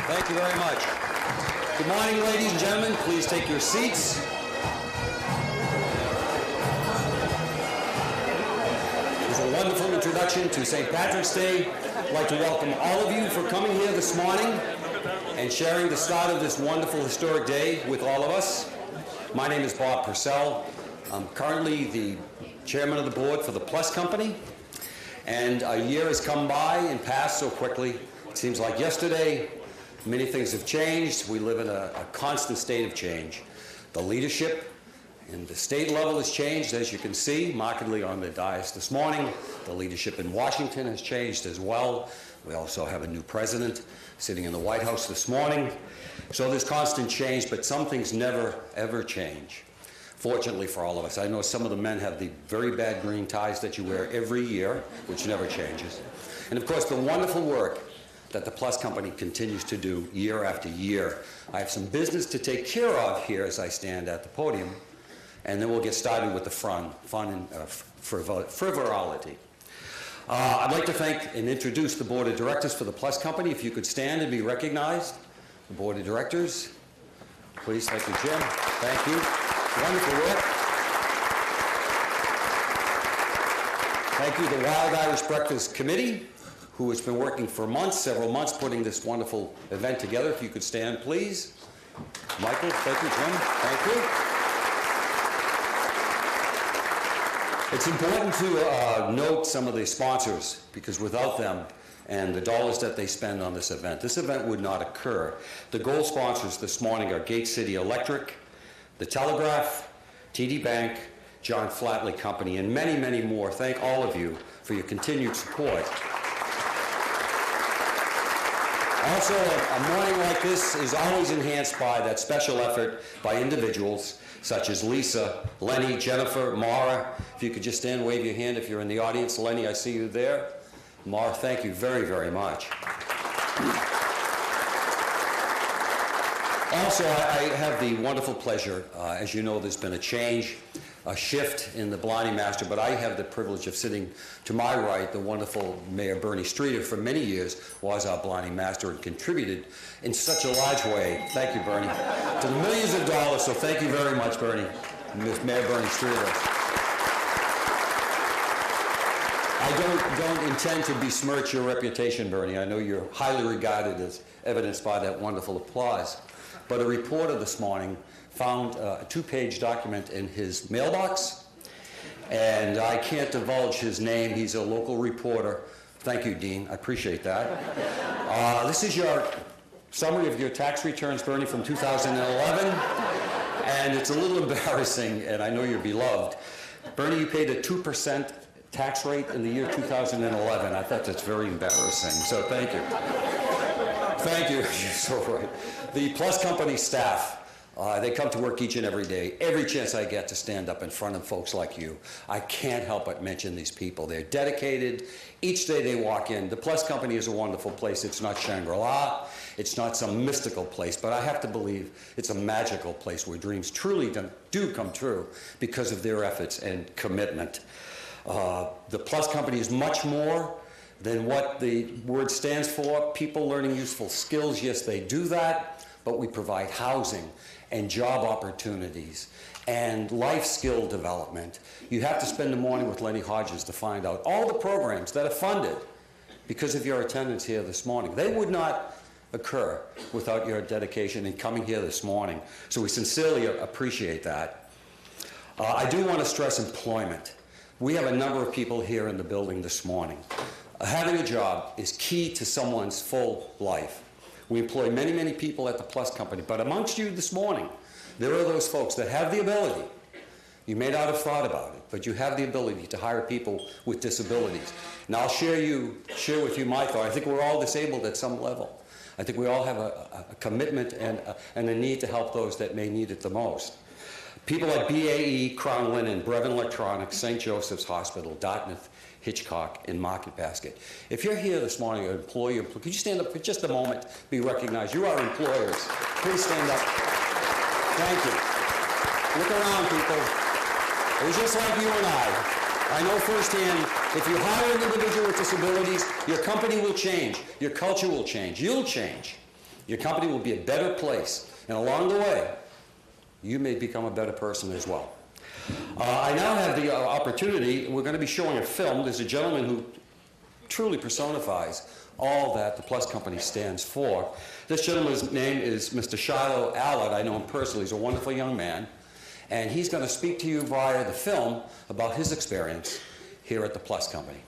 Thank you very much. Good morning, ladies and gentlemen. Please take your seats. It was a wonderful introduction to St. Patrick's Day. I'd like to welcome all of you for coming here this morning and sharing the start of this wonderful historic day with all of us. My name is Bob Purcell. I'm currently the chairman of the board for the Plus Company, and a year has come by and passed so quickly. It seems like yesterday. Many things have changed. We live in a constant state of change. The leadership in the state level has changed, as you can see, markedly on the dais this morning. The leadership in Washington has changed as well. We also have a new president sitting in the White House this morning. So there's constant change, but some things never, ever change. Fortunately for all of us. I know some of the men have the very bad green ties that you wear every year, which never changes. And of course, the wonderful work that the Plus Company continues to do year after year. I have some business to take care of here as I stand at the podium, and then we'll get started with the fun and frivolity. I'd like to thank and introduce the Board of Directors for the Plus Company. If you could stand and be recognized. The Board of Directors. Please, thank you, Jim. Thank you. Wonderful work. Thank you, the Wild Irish Breakfast Committee, who has been working for months, several months, putting this wonderful event together. If you could stand, please. Michael, thank you, Jim, thank you. It's important to note some of the sponsors, because without them and the dollars that they spend on this event would not occur. The gold sponsors this morning are Gate City Electric, The Telegraph, TD Bank, John Flatley Company, and many, many more. Thank all of you for your continued support. Also, a morning like this is always enhanced by that special effort by individuals such as Lisa, Lenny, Jennifer, Mara. If you could just stand and wave your hand if you're in the audience. Lenny, I see you there. Mara, thank you very, very much. Also, I have the wonderful pleasure, as you know, there's been a change, a shift in the Blarney Master, but I have the privilege of sitting to my right, the wonderful Mayor Bernie Streeter. For many years was our Blarney Master and contributed in such a large way, thank you, Bernie, to the millions of dollars, so thank you very much, Bernie, Mayor Bernie Streeter. I don't intend to besmirch your reputation, Bernie. I know you're highly regarded, as evidenced by that wonderful applause. But a reporter this morning found a two-page document in his mailbox, and I can't divulge his name. He's a local reporter. Thank you, Dean. I appreciate that. This is your summary of your tax returns, Bernie, from 2011, and it's a little embarrassing, and I know you're beloved. Bernie, you paid a 2% tax rate in the year 2011. I thought that's very embarrassing, so thank you. Thank you. You're so right. The Plus Company staff, they come to work each and every day. Every chance I get to stand up in front of folks like you, I can't help but mention these people. They're dedicated. Each day they walk in. The Plus Company is a wonderful place. It's not Shangri-La. It's not some mystical place, but I have to believe it's a magical place where dreams truly do come true because of their efforts and commitment. The Plus Company is much more than what the word stands for. People learning useful skills, yes, they do that, but we provide housing and job opportunities and life skill development. You have to spend the morning with Lenny Hodges to find out all the programs that are funded because of your attendance here this morning. They would not occur without your dedication in coming here this morning, so we sincerely appreciate that. I do want to stress employment. We have a number of people here in the building this morning. Having a job is key to someone's full life. We employ many, many people at the Plus Company, but amongst you this morning, there are those folks that have the ability You may not have thought about it, but you have the ability to hire people with disabilities. And I'll share with you my thought. I think we're all disabled at some level. I think we all have a commitment and a need to help those that may need it the most. People at BAE, Crown Linen, Brevin Electronics, St. Joseph's Hospital, Dartmouth, Hitchcock, and Market Basket. If you're here this morning, an employee, could you stand up for just a moment, be recognized? You are employers. Please stand up. Thank you. Look around, people. It's just like you and I know firsthand, if you hire an individual with disabilities, your company will change. Your culture will change. You'll change. Your company will be a better place. And along the way, you may become a better person as well. I now have the opportunity, we're going to be showing a film. There's a gentleman who truly personifies all that the Plus Company stands for. This gentleman's name is Mr. Shiloh Allard. I know him personally. He's a wonderful young man. And he's going to speak to you via the film about his experience here at the Plus Company.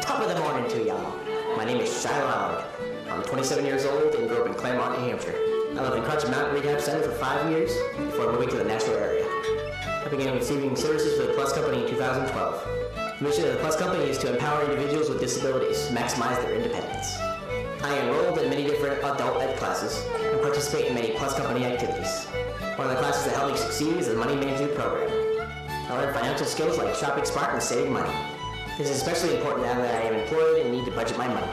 Top of the morning to y'all. My name is Shiloh Allard. I'm 27 years old and grew up in Claremont, New Hampshire. I lived in Crutcher Mountain Rehab Center for 5 years before moving to the Nashville area. I began receiving services for the Plus Company in 2012. The mission of the Plus Company is to empower individuals with disabilities to maximize their independence. I enrolled in many different adult ed classes and participate in many Plus Company activities. One of the classes that helped me succeed is the Money Management Program. I learned financial skills like shopping smart and saving money. This is especially important now that I am employed and need to budget my money.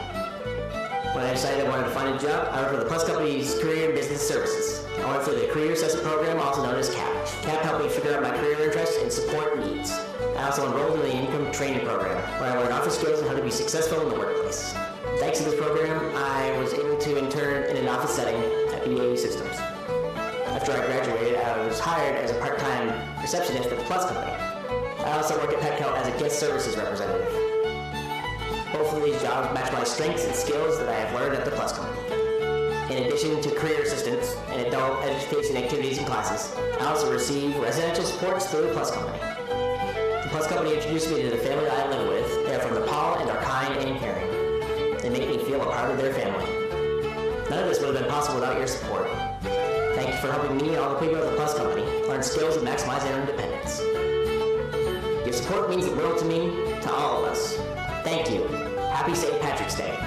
When I decided I wanted to find a job, I worked for the Plus Company's Career and Business Services. I went through the Career Assessment Program, also known as CAP. CAP helped me figure out my career interests and support needs. I also enrolled in the Income Training Program, where I learned office skills and how to be successful in the workplace. Thanks to this program, I was able to intern in an office setting at BAE Systems. After I graduated, I was hired as a part-time receptionist at the Plus Company. I also worked at Petco as a guest services representative. Both of these jobs match my strengths and skills that I have learned at the Plus Company. In addition to career assistance and adult education activities and classes, I also receive residential supports through the Plus Company. The Plus Company introduced me to the family that I live with. They are from Nepal and are kind and caring. They make me feel a part of their family. None of this would have been possible without your support. Thank you for helping me and all the people at the Plus Company learn skills and maximize their independence. Your support means the world to me, to all of us. Thank you. Happy St. Patrick's Day.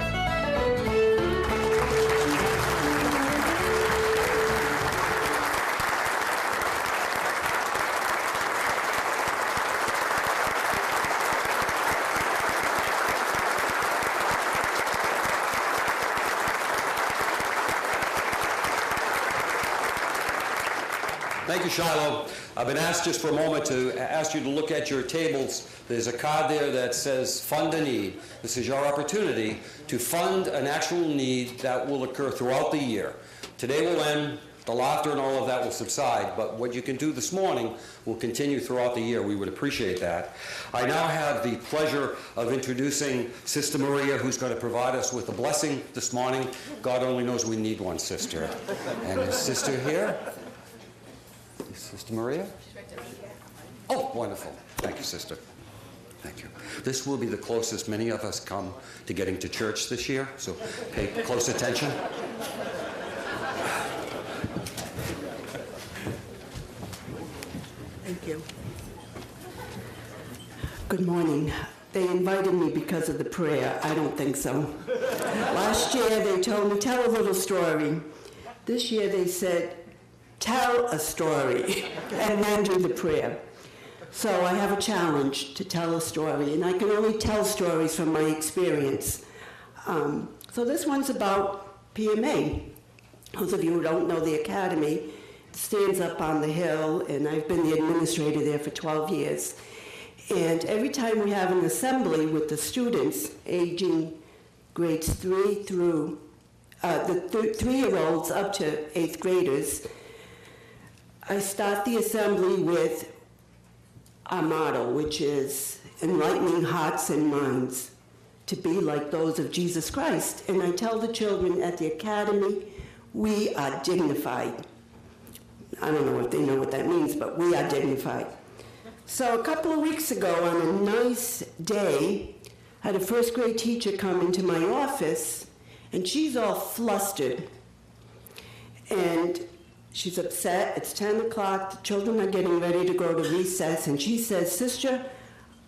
Thank you, Shiloh. I've been asked just for a moment to ask you to look at your tables. There's a card there that says Fund a Need. This is your opportunity to fund an actual need that will occur throughout the year. Today will end, the laughter and all of that will subside, but what you can do this morning will continue throughout the year. We would appreciate that. I now have the pleasure of introducing Sister Maria, who's going to provide us with a blessing this morning. God only knows we need one, Sister. And is Sister here? Sister Maria? Oh, wonderful. Thank you, Sister. Thank you. This will be the closest many of us come to getting to church this year, so pay close attention. Thank you. Good morning. They invited me because of the prayer. I don't think so. Last year they told me, tell a little story. This year they said, tell a story and then do the prayer. So I have a challenge to tell a story, and I can only tell stories from my experience. So this one's about PMA. Those of you who don't know the Academy, it stands up on the hill, and I've been the administrator there for 12 years. And every time we have an assembly with the students aging grades 3 through, the 3-year-olds up to 8th graders, I start the assembly with our motto, which is enlightening hearts and minds to be like those of Jesus Christ. And I tell the children at the Academy, we are dignified. I don't know if they know what that means, but we are dignified. So a couple of weeks ago, on a nice day, I had a first grade teacher come into my office, and she's all flustered. And She's upset. It's 10 o'clock. The children are getting ready to go to recess. And she says, "Sister,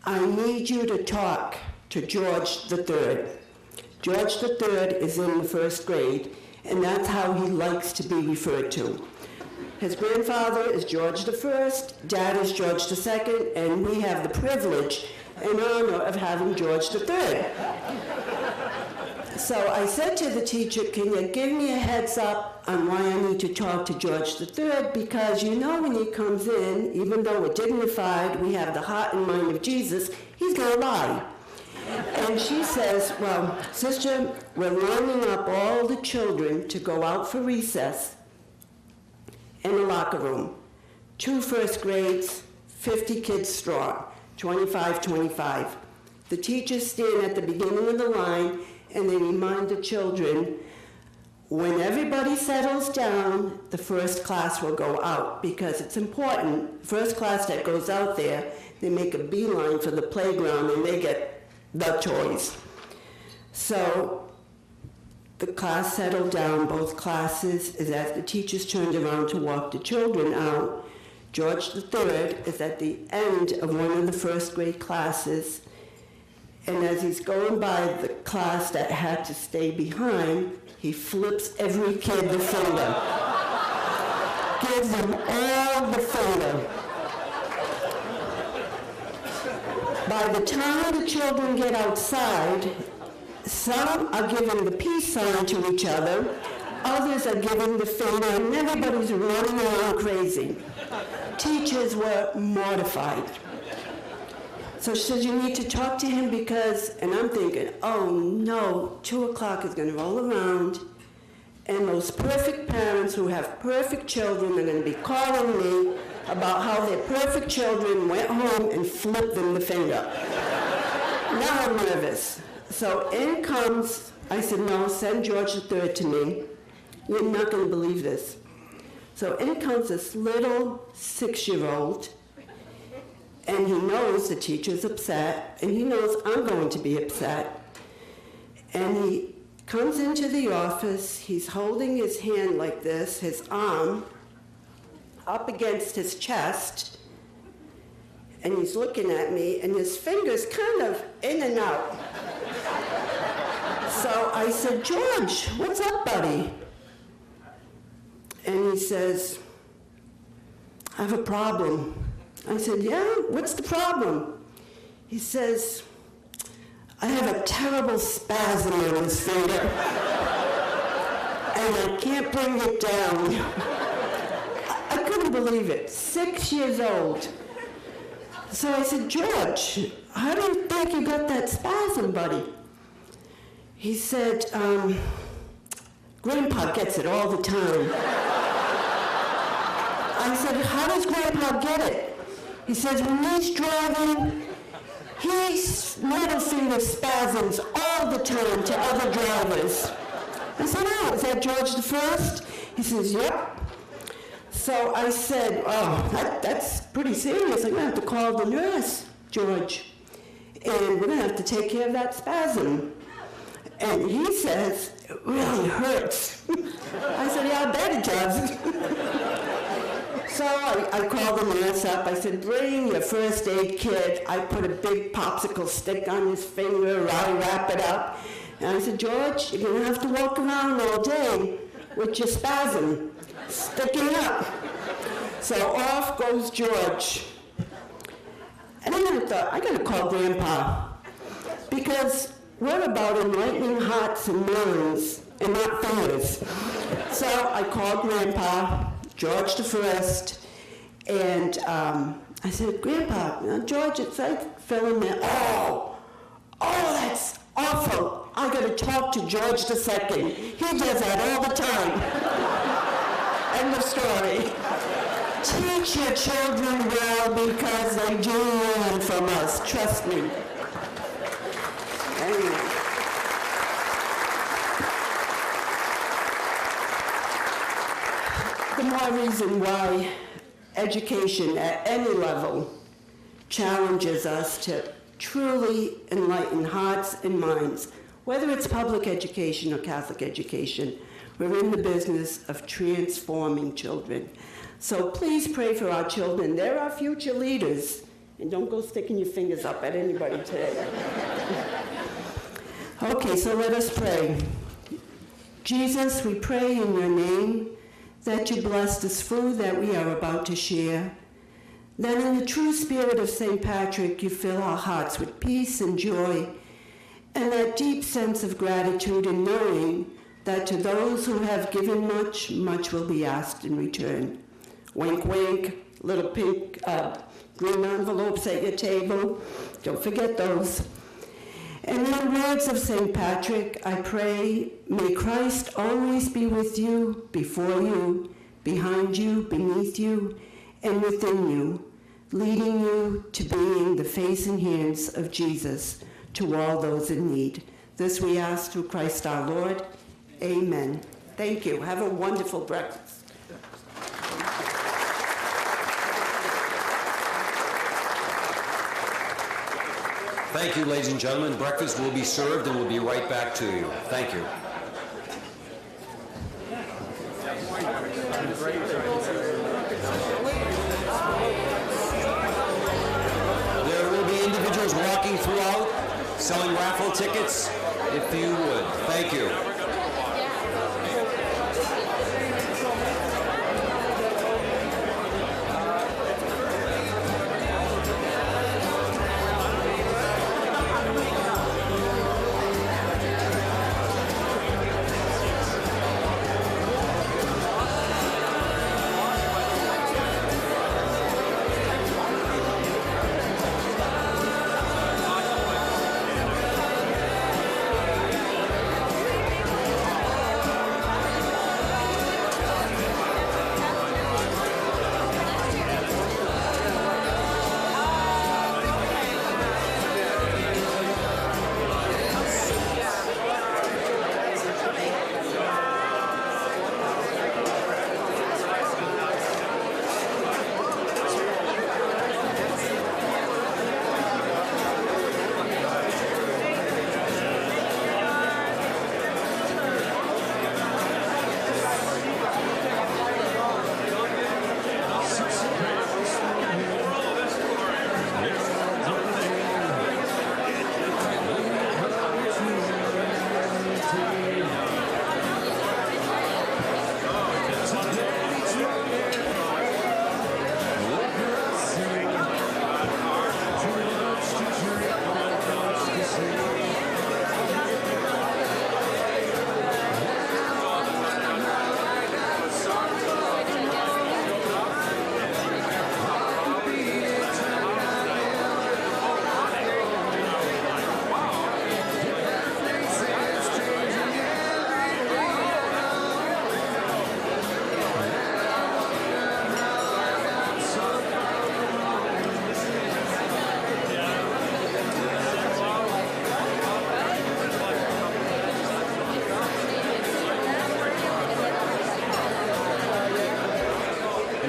I need you to talk to George III. George III is in the first grade, and that's how he likes to be referred to. His grandfather is George I, Dad is George II, and we have the privilege and honor of having George III. So I said to the teacher, "Can you give me a heads up on why I need to talk to George III? Because you know when he comes in, even though we're dignified, we have the heart and mind of Jesus, he's going to lie." And she says, "Well, sister, we're lining up all the children to go out for recess in the locker room. 2 first grades, 50 kids strong, 25. The teachers stand at the beginning of the line and they remind the children, when everybody settles down, the first class will go out, because it's important. First class that goes out there, they make a beeline for the playground and they get the toys." So the class settled down, both classes. As the teachers turned around to walk the children out, George III is at the end of one of the first grade classes, and as he's going by the class that had to stay behind, he flips every kid the finger. Gives them all the finger. By the time the children get outside, some are giving the peace sign to each other, others are giving the finger, and everybody's running around crazy. Teachers were mortified. So she says, "You need to talk to him because," and I'm thinking, oh no, 2 o'clock is going to roll around, and those perfect parents who have perfect children are going to be calling me about how their perfect children went home and flipped them the finger. Now I'm nervous. So in comes, I said, "No, send George III to me. You're not going to believe this." So in comes this little 6-year-old, and he knows the teacher's upset, and he knows I'm going to be upset. And he comes into the office, he's holding his hand like this, his arm up against his chest, and he's looking at me, and his fingers kind of in and out. So I said, "George, what's up, buddy?" And he says, "I have a problem." I said, "Yeah, what's the problem?" He says, "I have a terrible spasm in this finger, and I can't bring it down." I couldn't believe it, 6 years old. So I said, "George, how do you think you got that spasm, buddy?" He said, "Grandpa gets it all the time." I said, "How does Grandpa get it?" He says, "When he's driving, he middle finger spasms all the time to other drivers." I said, "Oh, is that George I?" He says, "Yep." So I said, "Oh, that's pretty serious. I'm going to have to call the nurse, George, and we're going to have to take care of that spasm." And he says, "It really hurts." I said, "Yeah, I bet it does." So I called the nurse up. I said, "Bring your first aid kit." I put a big popsicle stick on his finger. I wrap it up. And I said, "George, you're going to have to walk around all day with your spasm sticking up." So off goes George. And then I thought, I got to call Grandpa, because we're about enlightening hearts and minds and not fingers. So I called Grandpa, George I, and I said, "Grandpa, George, it's like filling there. Oh, that's awful. I got to talk to George II. He does that all the time." End of story. Teach your children well, because they do learn from us. Trust me. Anyway. The more reason why education at any level challenges us to truly enlighten hearts and minds, whether it's public education or Catholic education, We're in the business of transforming children. So please pray for our children. They're our future leaders. And don't go sticking your fingers up at anybody today. Okay, so let us pray. Jesus, we pray in your name that you bless this food that we are about to share, that in the true spirit of St. Patrick, you fill our hearts with peace and joy, and that deep sense of gratitude in knowing that to those who have given much, much will be asked in return. Wink, wink, little pink green envelopes at your table. Don't forget those. And in the words of St. Patrick, I pray, may Christ always be with you, before you, behind you, beneath you, and within you, leading you to being the face and hands of Jesus to all those in need. This we ask through Christ our Lord. Amen. Thank you. Have a wonderful breakfast. Thank you, ladies and gentlemen. Breakfast will be served and we'll be right back to you. Thank you. There will be individuals walking throughout, selling raffle tickets, if you would. Thank you.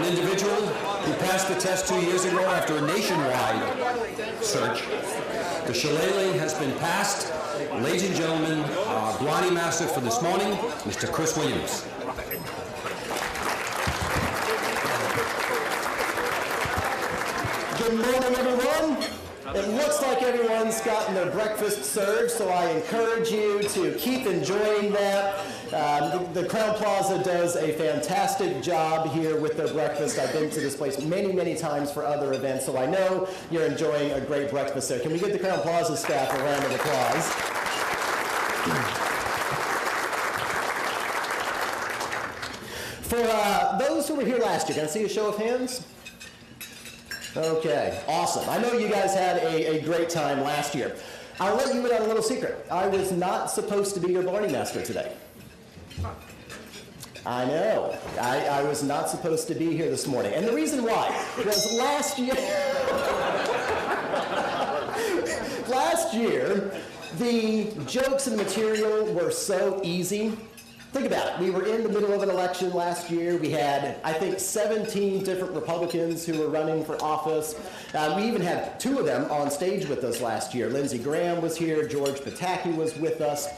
Individual who passed the test 2 years ago after a nationwide search. The shillelagh has been passed. Ladies and gentlemen, our Blondie Master for this morning, Mr. Chris Williams. Good morning, everyone. It looks like everyone's gotten their breakfast served, so I encourage you to keep enjoying that. The Crown Plaza does a fantastic job here with their breakfast. I've been to this place many, many times for other events, so I know you're enjoying a great breakfast there. Can we give the Crown Plaza staff a round of applause? For those who were here last year, can I see a show of hands? Okay, awesome. I know you guys had a great time last year. I'll let you in on a little secret. I was not supposed to be your Blondie Master today. I know. I was not supposed to be here this morning. And the reason why was last year, the jokes and material were so easy Think about it. We were in the middle of an election last year. We had, I think, 17 different Republicans who were running for office. We even had 2 of them on stage with us last year. Lindsey Graham was here. George Pataki was with us.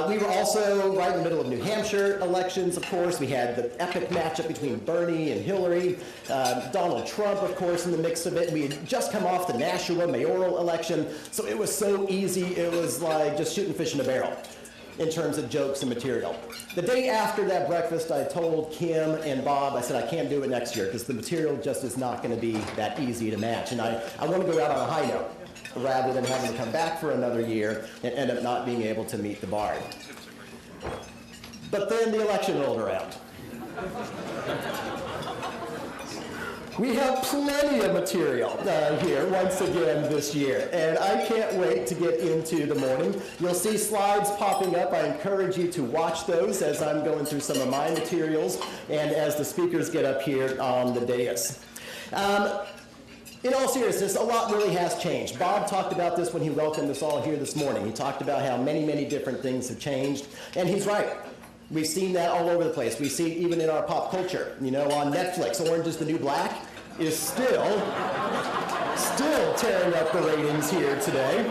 We were also right in the middle of New Hampshire elections, of course. We had the epic matchup between Bernie and Hillary. Donald Trump, of course, in the mix of it. We had just come off the Nashua mayoral election, so it was so easy. It was like just shooting fish in a barrel in terms of jokes and material. The day after that breakfast, I told Kim and Bob, I said, I can't do it next year because the material just is not going to be that easy to match. And I want to go out on a high note rather than having to come back for another year and end up not being able to meet the bar. But then the election rolled around. We have plenty of material here once again this year, and I can't wait to get into the morning. You'll see slides popping up. I encourage you to watch those as I'm going through some of my materials and as the speakers get up here on the dais. In all seriousness, a lot really has changed. Bob talked about this when he welcomed us all here this morning. He talked about how many, many different things have changed, and he's right. We've seen that all over the place. We see it even in our pop culture. You know, on Netflix, Orange is the New Black is still tearing up the ratings here today.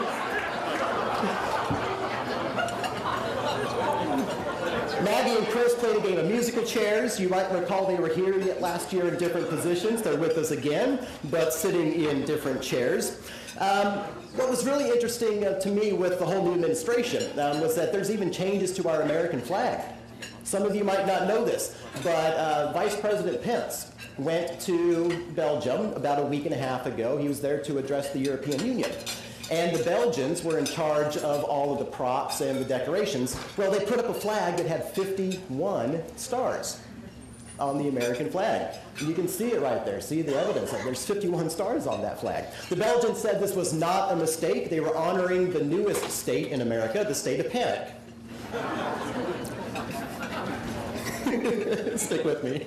Maggie and Chris played a game of musical chairs. You might recall they were here last year in different positions. They're with us again, but sitting in different chairs. What was really interesting to me with the whole new administration was that there's even changes to our American flag. Some of you might not know this, but Vice President Pence went to Belgium about a week and a half ago. He was there to address the European Union. And the Belgians were in charge of all of the props and the decorations. Well, they put up a flag that had 51 stars on the American flag. And you can see it right there. See the evidence. There's 51 stars on that flag. The Belgians said this was not a mistake. They were honoring the newest state in America, the state of panic. Stick with me.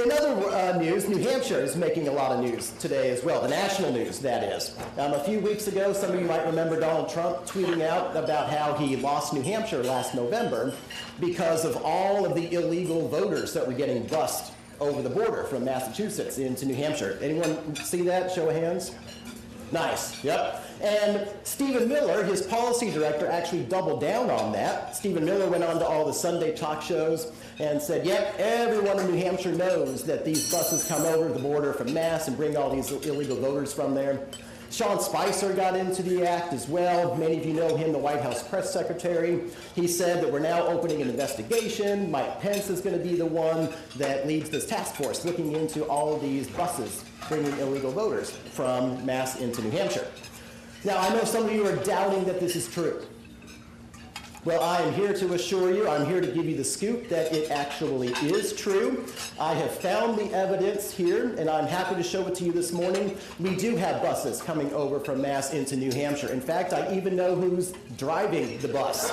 In other news, New Hampshire is making a lot of news today as well, the national news, that is. A few weeks ago, some of you might remember Donald Trump tweeting out about how he lost New Hampshire last November because of all of the illegal voters that were getting bussed over the border from Massachusetts into New Hampshire. Anyone see that? Show of hands. Nice, yep. And Stephen Miller, his policy director, actually doubled down on that. Stephen Miller went on to all the Sunday talk shows and said, yep, everyone in New Hampshire knows that these buses come over the border from Mass and bring all these illegal voters from there. Sean Spicer got into the act as well. Many of you know him, the White House press secretary. He said that we're now opening an investigation. Mike Pence is going to be the one that leads this task force looking into all of these buses bringing illegal voters from Mass into New Hampshire. Now, I know some of you are doubting that this is true. Well, I am here to assure you, I'm here to give you the scoop that it actually is true. I have found the evidence here, and I'm happy to show it to you this morning. We do have buses coming over from Mass into New Hampshire. In fact, I even know who's driving the bus.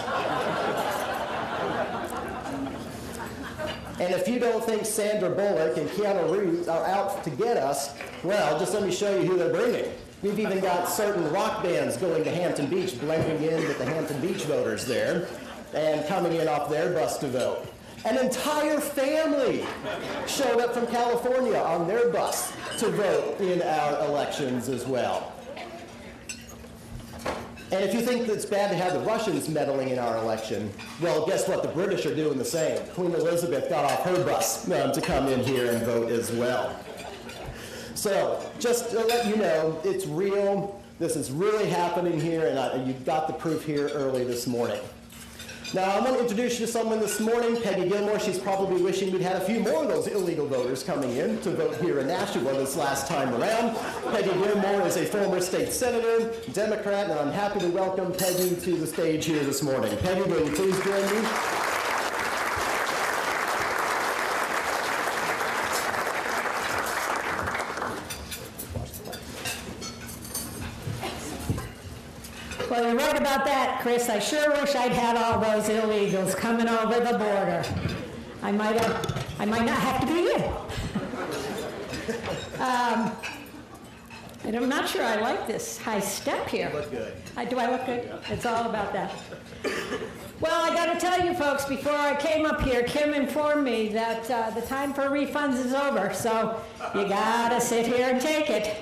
And if you don't think Sandra Bullock and Keanu Reeves are out to get us, well, just let me show you who they're bringing. We've even got certain rock bands going to Hampton Beach, blending in with the Hampton Beach voters there, and coming in off their bus to vote. An entire family showed up from California on their bus to vote in our elections as well. And if you think that it's bad to have the Russians meddling in our election, well, guess what? The British are doing the same. Queen Elizabeth got off her bus to come in here and vote as well. So, just to let you know, it's real. This is really happening here, and you've got the proof here early this morning. Now, I want to introduce you to someone this morning, Peggy Gilmore. She's probably wishing we'd had a few more of those illegal voters coming in to vote here in Nashua this last time around. Peggy Gilmore is a former state senator, Democrat, and I'm happy to welcome Peggy to the stage here this morning. Peggy, will you please join me? Well, you're right about that, Chris. I sure wish I'd had all those illegals coming over the border. I might not have to be here. And I'm not sure I like this high step here. Look good. Do I look good? It's all about that. Well, I got to tell you folks, before I came up here, Kim informed me that the time for refunds is over, so you got to sit here and take it.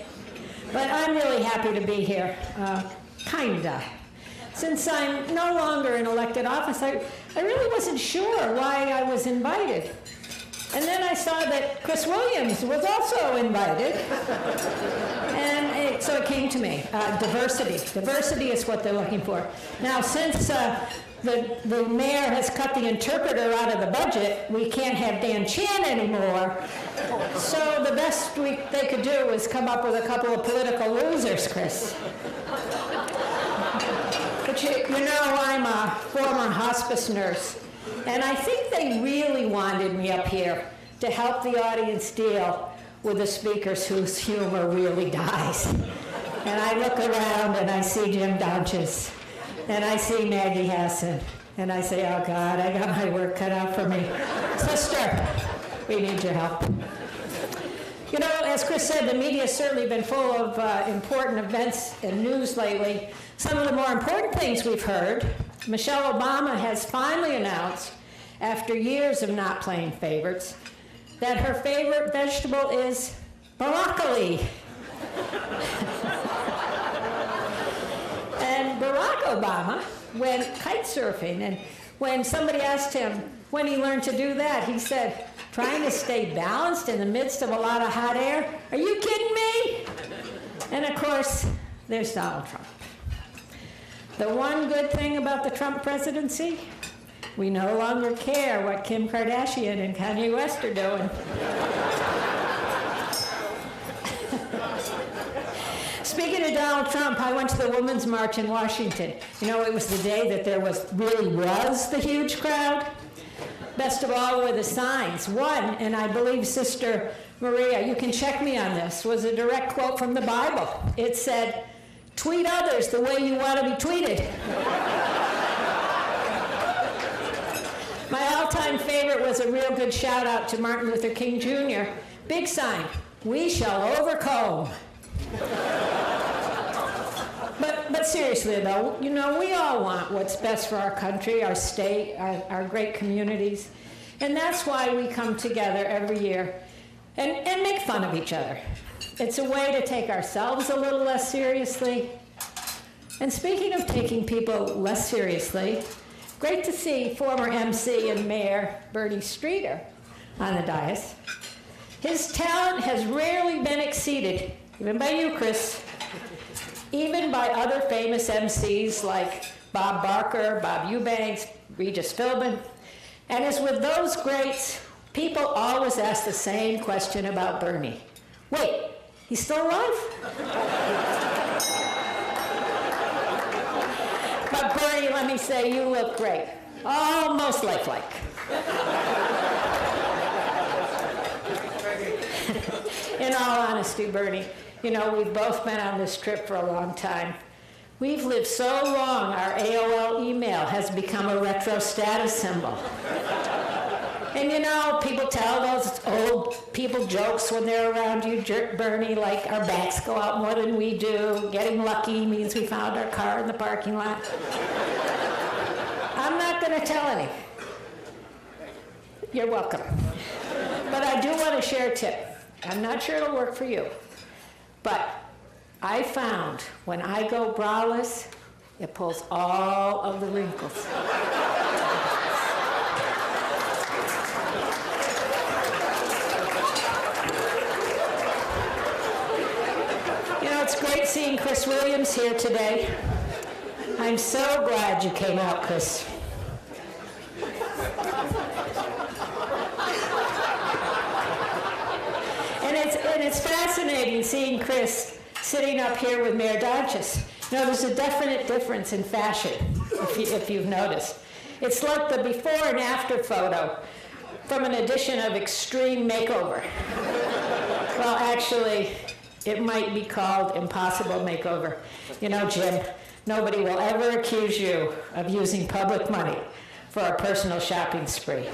But I'm really happy to be here, kinda. Since I'm no longer in elected office, I really wasn't sure why I was invited. And then I saw that Chris Williams was also invited. And so it came to me, diversity. Diversity is what they're looking for. Now, since the mayor has cut the interpreter out of the budget, we can't have Dan Chan anymore. So the best they could do was come up with a couple of political losers, Chris. But you know, I'm a former hospice nurse, and I think they really wanted me up here to help the audience deal with the speakers whose humor really dies. And I look around and I see Jim Donches, and I see Maggie Hassan, and I say, oh God, I got my work cut out for me. Sister, we need your help. You know, as Chris said, the media's certainly been full of important events and news lately. Some of the more important things we've heard, Michelle Obama has finally announced, after years of not playing favorites, that her favorite vegetable is broccoli. And Barack Obama went kite surfing, and when somebody asked him when he learned to do that, he said, trying to stay balanced in the midst of a lot of hot air? Are you kidding me? And of course, there's Donald Trump. The one good thing about the Trump presidency, we no longer care what Kim Kardashian and Kanye West are doing. Speaking of Donald Trump, I went to the Women's March in Washington. You know, it was the day that there really was the huge crowd. Best of all were the signs. One, and I believe Sister Maria, you can check me on this, was a direct quote from the Bible. It said, "Tweet others the way you want to be tweeted." My all-time favorite was a real good shout-out to Martin Luther King Jr. Big sign, "We shall overcome." But seriously, though, you know, we all want what's best for our country, our state, our great communities. And that's why we come together every year and make fun of each other. It's a way to take ourselves a little less seriously. And speaking of taking people less seriously, great to see former MC and Mayor Bernie Streeter on the dais. His talent has rarely been exceeded, even by you, Chris, even by other famous MCs like Bob Barker, Bob Eubanks, Regis Philbin. And as with those greats, people always ask the same question about Bernie. Wait, he's still alive? But Bernie, let me say, you look great. Almost lifelike. In all honesty, Bernie, you know, we've both been on this trip for a long time. We've lived so long, our AOL email has become a retro status symbol. And you know, people tell those old people jokes when they're around you, Bernie, like our backs go out more than we do. Getting lucky means we found our car in the parking lot. I'm not going to tell any. You're welcome. But I do want to share a tip. I'm not sure it'll work for you. But I found when I go braless, it pulls all of the wrinkles. You know, it's great seeing Chris Williams here today. I'm so glad you came out, Chris. And it's fascinating seeing Chris sitting up here with Mayor Donches. You know, there's a definite difference in fashion, if you've noticed. It's like the before and after photo from an edition of Extreme Makeover. Well, actually, it might be called Impossible Makeover. You know, Jim, nobody will ever accuse you of using public money for a personal shopping spree.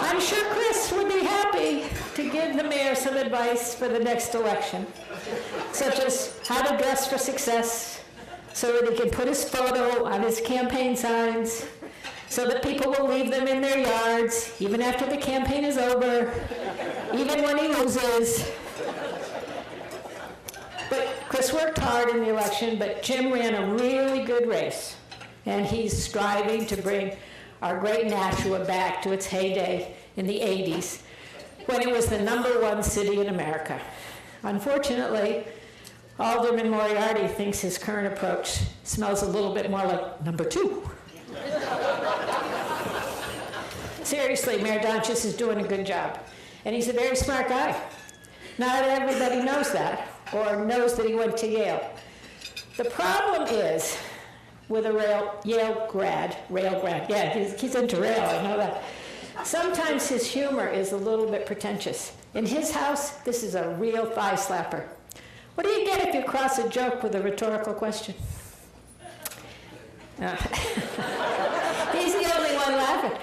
I'm sure Chris would be happy to give the mayor some advice for the next election, such as how to dress for success, so that he can put his photo on his campaign signs, so that people will leave them in their yards, even after the campaign is over, even when he loses. But Chris worked hard in the election, but Jim ran a really good race, and he's striving to bring our great Nashua back to its heyday in the 80s, when it was the #1 city in America. Unfortunately, Alderman Moriarty thinks his current approach smells a little bit more like #2. Seriously, Mayor Donchis is doing a good job, and he's a very smart guy. Not everybody knows that, or knows that he went to Yale. The problem is, with a Yale grad, yeah, he's into rail, I know that. Sometimes his humor is a little bit pretentious. In his house, this is a real thigh slapper. What do you get if you cross a joke with a rhetorical question? He's the only one laughing.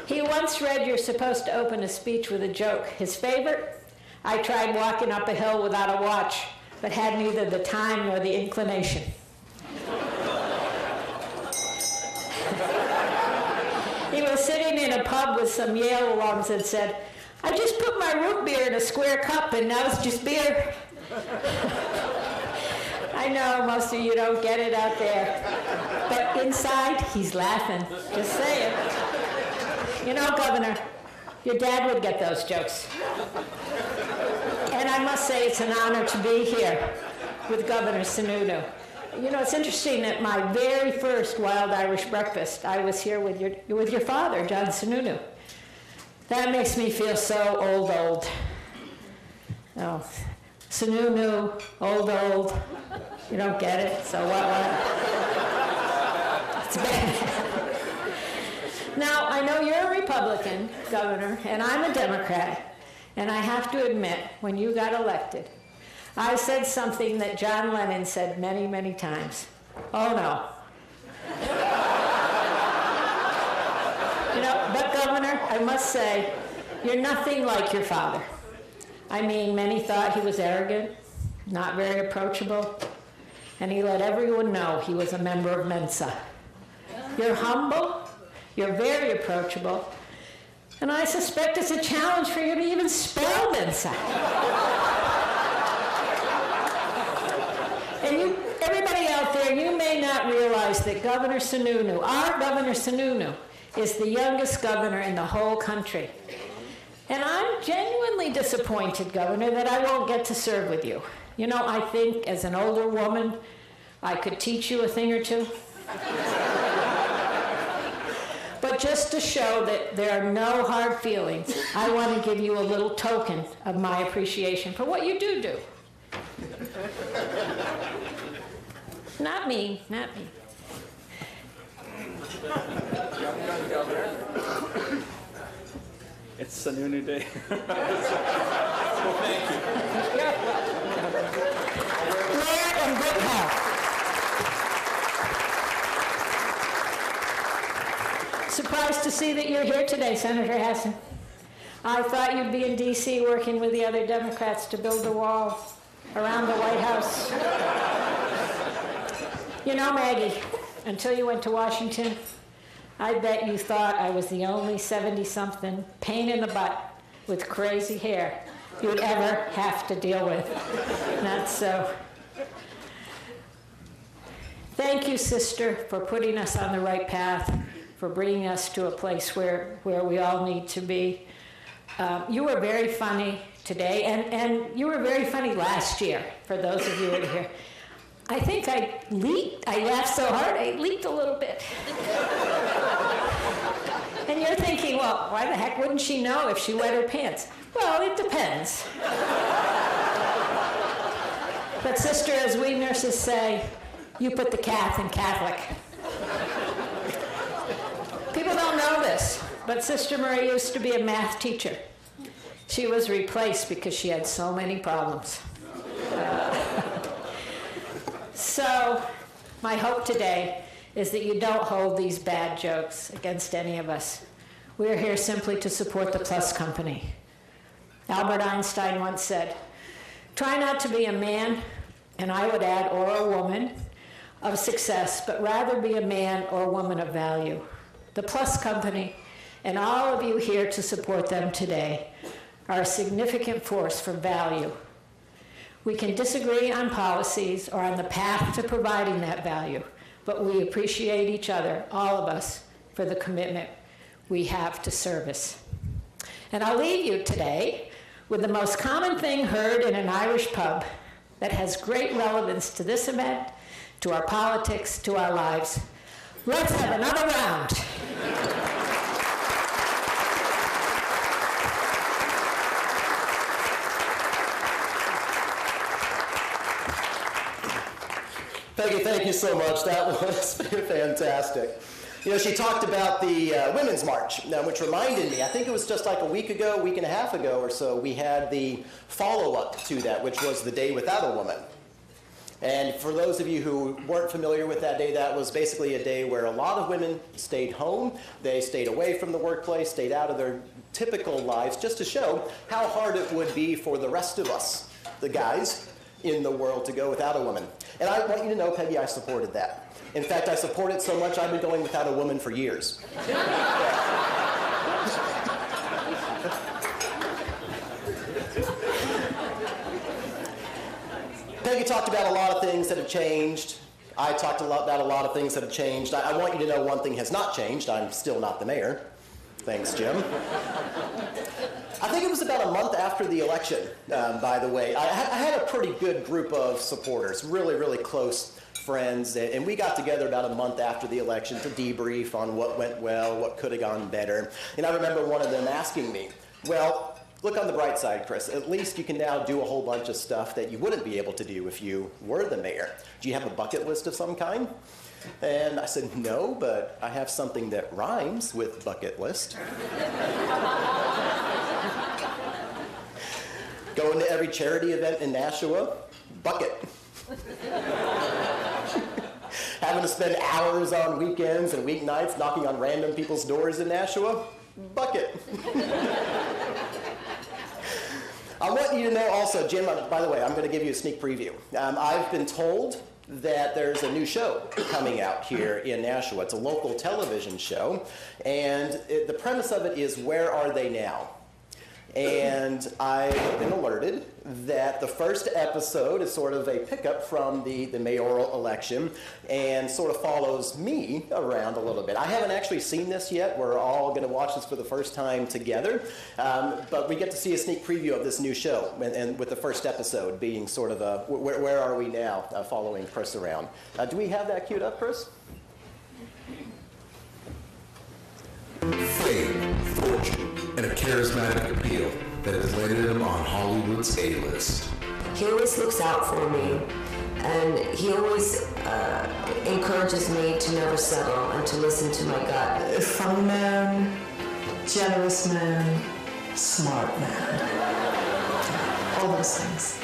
He once read you're supposed to open a speech with a joke. His favorite? I tried walking up a hill without a watch, but had neither the time nor the inclination. He was sitting in a pub with some Yale alums and said, I just put my root beer in a square cup and now it's just beer. I know most of you don't get it out there, but inside he's laughing, just saying. You know, Governor, your dad would get those jokes. And I must say it's an honor to be here with Governor Sununu. You know, it's interesting that my very first Wild Irish breakfast, I was here with your father, John Sununu. That makes me feel so old. Oh, Sununu, old. You don't get it, so what? It's bad. Now, I know you're a Republican, Governor, and I'm a Democrat, and I have to admit, when you got elected, I said something that John Lennon said many, many times. Oh, no. You know, but Governor, I must say, you're nothing like your father. I mean, many thought he was arrogant, not very approachable, and he let everyone know he was a member of Mensa. You're humble, you're very approachable, and I suspect it's a challenge for you to even spell Mensa. And everybody out there, you may not realize that Governor Sununu, our Governor Sununu, is the youngest governor in the whole country. And I'm genuinely disappointed, Governor, that I won't get to serve with you. You know, I think as an older woman, I could teach you a thing or two. But just to show that there are no hard feelings, I want to give you a little token of my appreciation for what you do. Not me. It's Sununu Day. Rare and good health. Surprised to see that you're here today, Senator Hassan. I thought you'd be in D.C. working with the other Democrats to build a wall around the White House. You know, Maggie, until you went to Washington, I bet you thought I was the only 70-something pain in the butt with crazy hair you'd ever have to deal with. Not so. Thank you, sister, for putting us on the right path, for bringing us to a place where we all need to be. You were very funny today, and you were very funny last year, for those of you who were here. I think I laughed so hard, I leaked a little bit. And you're thinking, well, why the heck wouldn't she know if she wet her pants? Well, it depends. But sister, as we nurses say, you put the cath in Catholic. People don't know this, but Sister Marie used to be a math teacher. She was replaced because she had so many problems. So my hope today is that you don't hold these bad jokes against any of us. We're here simply to support the Plus Company. Albert Einstein once said, "Try not to be a man," and I would add, or a woman, "of success, but rather be a man or woman of value." The Plus Company and all of you here to support them today are a significant force for value. We can disagree on policies or on the path to providing that value, but we appreciate each other, all of us, for the commitment we have to service. And I'll leave you today with the most common thing heard in an Irish pub that has great relevance to this event, to our politics, to our lives. Let's have another round. Peggy, thank you so much. That was fantastic. You know, she talked about the Women's March, which reminded me, I think it was just like a week and a half ago or so, we had the follow-up to that, which was the Day Without a Woman. And for those of you who weren't familiar with that day, that was basically a day where a lot of women stayed home. They stayed away from the workplace, stayed out of their typical lives, just to show how hard it would be for the rest of us, the guys in the world, to go without a woman. And I want you to know, Peggy, I supported that. In fact, I support it so much I've been going without a woman for years. Peggy talked about a lot of things that have changed. I talked about a lot of things that have changed. I want you to know one thing has not changed. I'm still not the mayor. Thanks, Jim. I think it was about a month after the election, by the way. I had a pretty good group of supporters, really, really close friends, and we got together about a month after the election to debrief on what went well, what could have gone better. And I remember one of them asking me, "Well, look on the bright side, Chris. At least you can now do a whole bunch of stuff that you wouldn't be able to do if you were the mayor. Do you have a bucket list of some kind?" And I said, "No, but I have something that rhymes with bucket list." Going to every charity event in Nashua, bucket. Having to spend hours on weekends and weeknights knocking on random people's doors in Nashua, bucket. I want you to know also, Jim, by the way, I'm going to give you a sneak preview. I've been told that there's a new show coming out here in Nashua. It's a local television show, and the premise of it is, where are they now? And I've been alerted that the first episode is sort of a pickup from the mayoral election and sort of follows me around a little bit. I haven't actually seen this yet. We're all going to watch this for the first time together. But we get to see a sneak preview of this new show, and with the first episode being sort of a, where are we now, following Chris around. Do we have that queued up, Chris? Fame, fortune, and a charismatic appeal that has landed him on Hollywood's A-list. He always looks out for me, and he always encourages me to never settle and to listen to my gut. A funny man, generous man, smart man. All those things.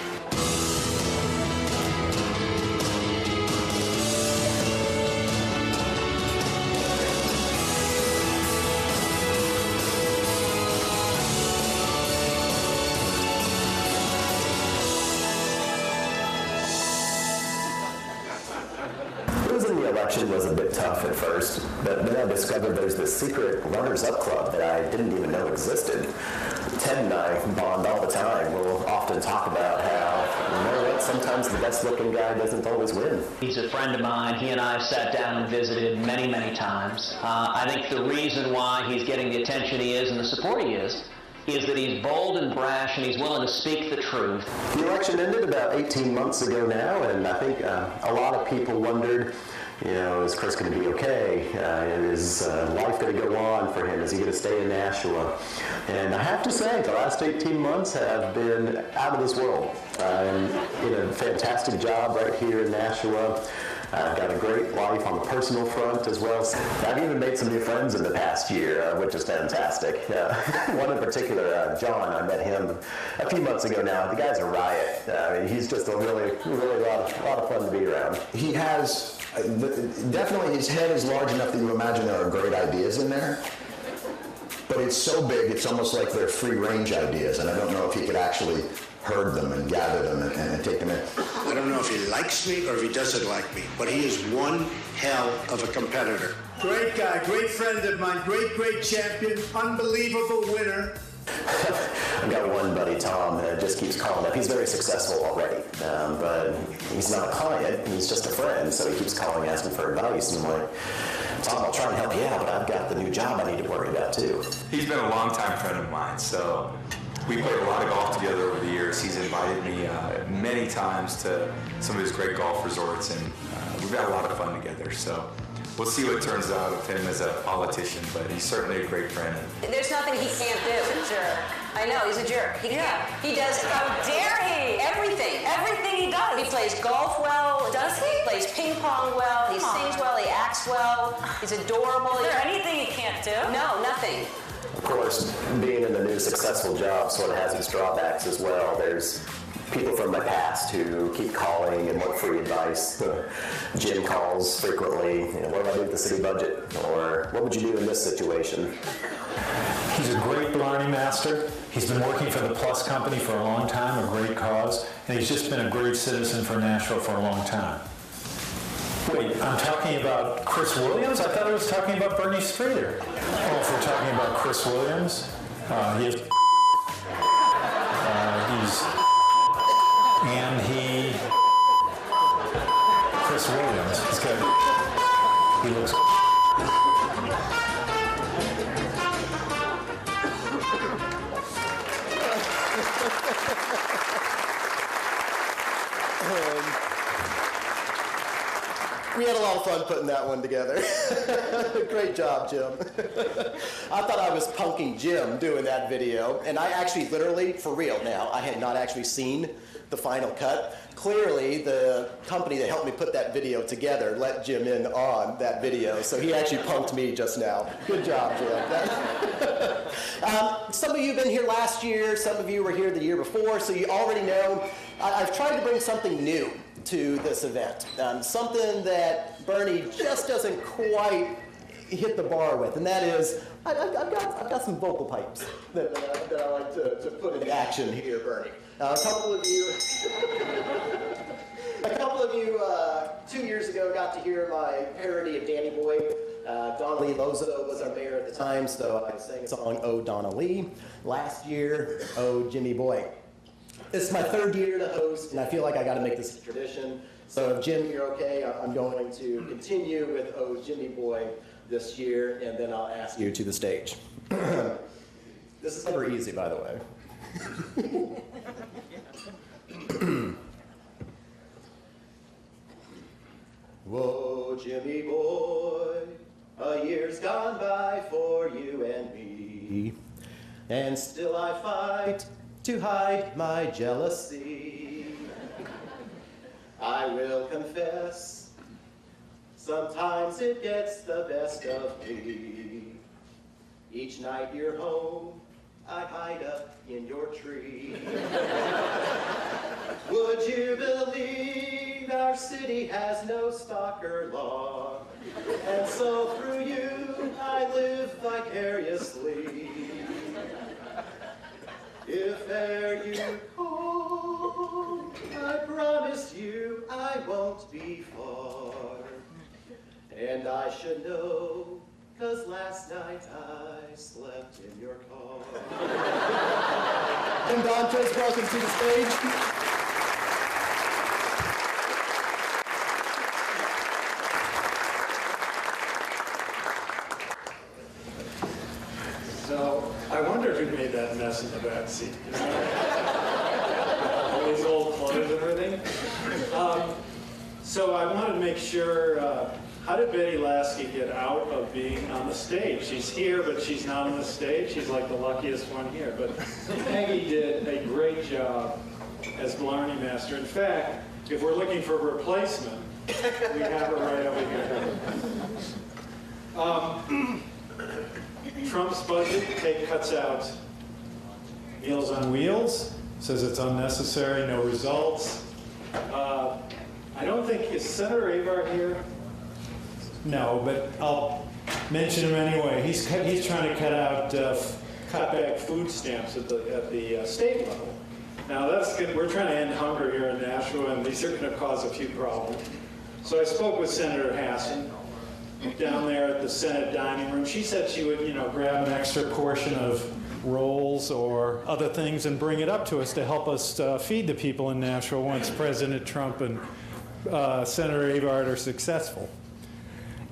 Election was a bit tough at first, but then I discovered there's this secret runners-up club that I didn't even know existed. Ted and I bond all the time. We'll often talk about how, you know what, sometimes the best-looking guy doesn't always win. He's a friend of mine. He and I have sat down and visited many, many times. I think the reason why he's getting the attention he is and the support he is that he's bold and brash and he's willing to speak the truth. The election ended about 18 months ago now, and I think a lot of people wondered, you know, is Chris going to be okay? Is life going to go on for him? Is he going to stay in Nashua? And I have to say, the last 18 months have been out of this world. I'm in a fantastic job right here in Nashua. I've got a great life on the personal front as well. I've even made some new friends in the past year, which is fantastic. One in particular, John, I met him a few months ago now. The guy's a riot. I mean, he's just a really lot of fun to be around. He has, definitely his head is large enough that you imagine there are great ideas in there. but it's so big, it's almost like they're free-range ideas, and I don't know if he could actually herd them and gather them and take them in. I don't know if he likes me or if he doesn't like me, but he is one hell of a competitor. Great guy, great friend of mine, great champion, unbelievable winner. I've got one buddy, Tom, that just keeps calling up. He's very successful already, but he's not a client, he's just a friend, so he keeps calling, asking for advice, and I'm like, Tom, I'll try and help you out, but I've got the new job I need to worry about, too. He's been a longtime friend of mine, so we played a lot of golf together over the years. He's invited me many times to some of his great golf resorts, and we've had a lot of fun together, so we'll see what turns out of him as a politician, but he's certainly a great friend. There's nothing he can't do. He's a jerk. I know, he's a jerk. He does, how dare he? Everything he does. He plays golf well. Does he? He plays ping pong well. He sings well. He acts well. He's adorable. Is there anything he can't do? No, nothing. Of course, being in a new successful job sort of has its drawbacks as well. There's people from my past who keep calling and want free advice. Jim calls frequently, what do I do with the city budget? Or what would you do in this situation? He's a great Blarney master. He's been working for the Plus Company for a long time, a great cause, and he's just been a great citizen for Nashville for a long time. Wait, I'm talking about Chris Williams? I thought I was talking about Bernie Streeter. Oh, if we're talking about Chris Williams, Chris Williams, he looks. We had a lot of fun putting that one together. Great job, Jim. I thought I was punking Jim doing that video, and I actually literally, for real now, I had not actually seen the final cut. Clearly, the company that helped me put that video together let Jim in on that video, so he actually punked me just now. Good job, Jim. Some of you have been here last year, some of you were here the year before, so you already know I've tried to bring something new to this event, something that Bernie just doesn't quite hit the bar with, and that is I've got some vocal pipes that I like to put into action here, Bernie. A couple of you 2 years ago got to hear my parody of Danny Boy. Donna Lee Lozo was our mayor at the time, so I sang a song, Oh Donna Lee. Last year, Oh Jimmy Boy. This is my third year to host, and I feel like I got to make this a tradition. So, Jim, you're okay. I'm going to continue with Oh Jimmy Boy this year, and then I'll ask you to the stage. This is never easy, by the way. Whoa, Jimmy boy, a year's gone by for you and me, and still I fight to hide my jealousy. I will confess, sometimes it gets the best of me. Each night you're home, I hide up in your tree. Would you believe our city has no stalker law? And so through you, I live vicariously. If e'er you call, I promise you I won't be far. And I should know, 'cause last night I slept in your car. Tim Dantos, welcome to the stage. So, I wonder who made that mess in the back seat. All these old clothes and everything. So I wanted to make sure, how did Betty Lasky get out of being on the stage? She's here, but she's not on the stage. She's like the luckiest one here. But Peggy did a great job as Blarney Master. In fact, if we're looking for a replacement, we have her right over here. Trump's budget cuts out Meals on Wheels, says it's unnecessary, no results. I don't think, is Senator Avar here? No, but mention him anyway. He's trying to cut back food stamps at the state level. Now that's good. We're trying to end hunger here in Nashua, and these are going to cause a few problems. So I spoke with Senator Hassan down there at the Senate dining room. She said she would, grab an extra portion of rolls or other things and bring it up to us to help us feed the people in Nashua once President Trump and Senator Avard are successful.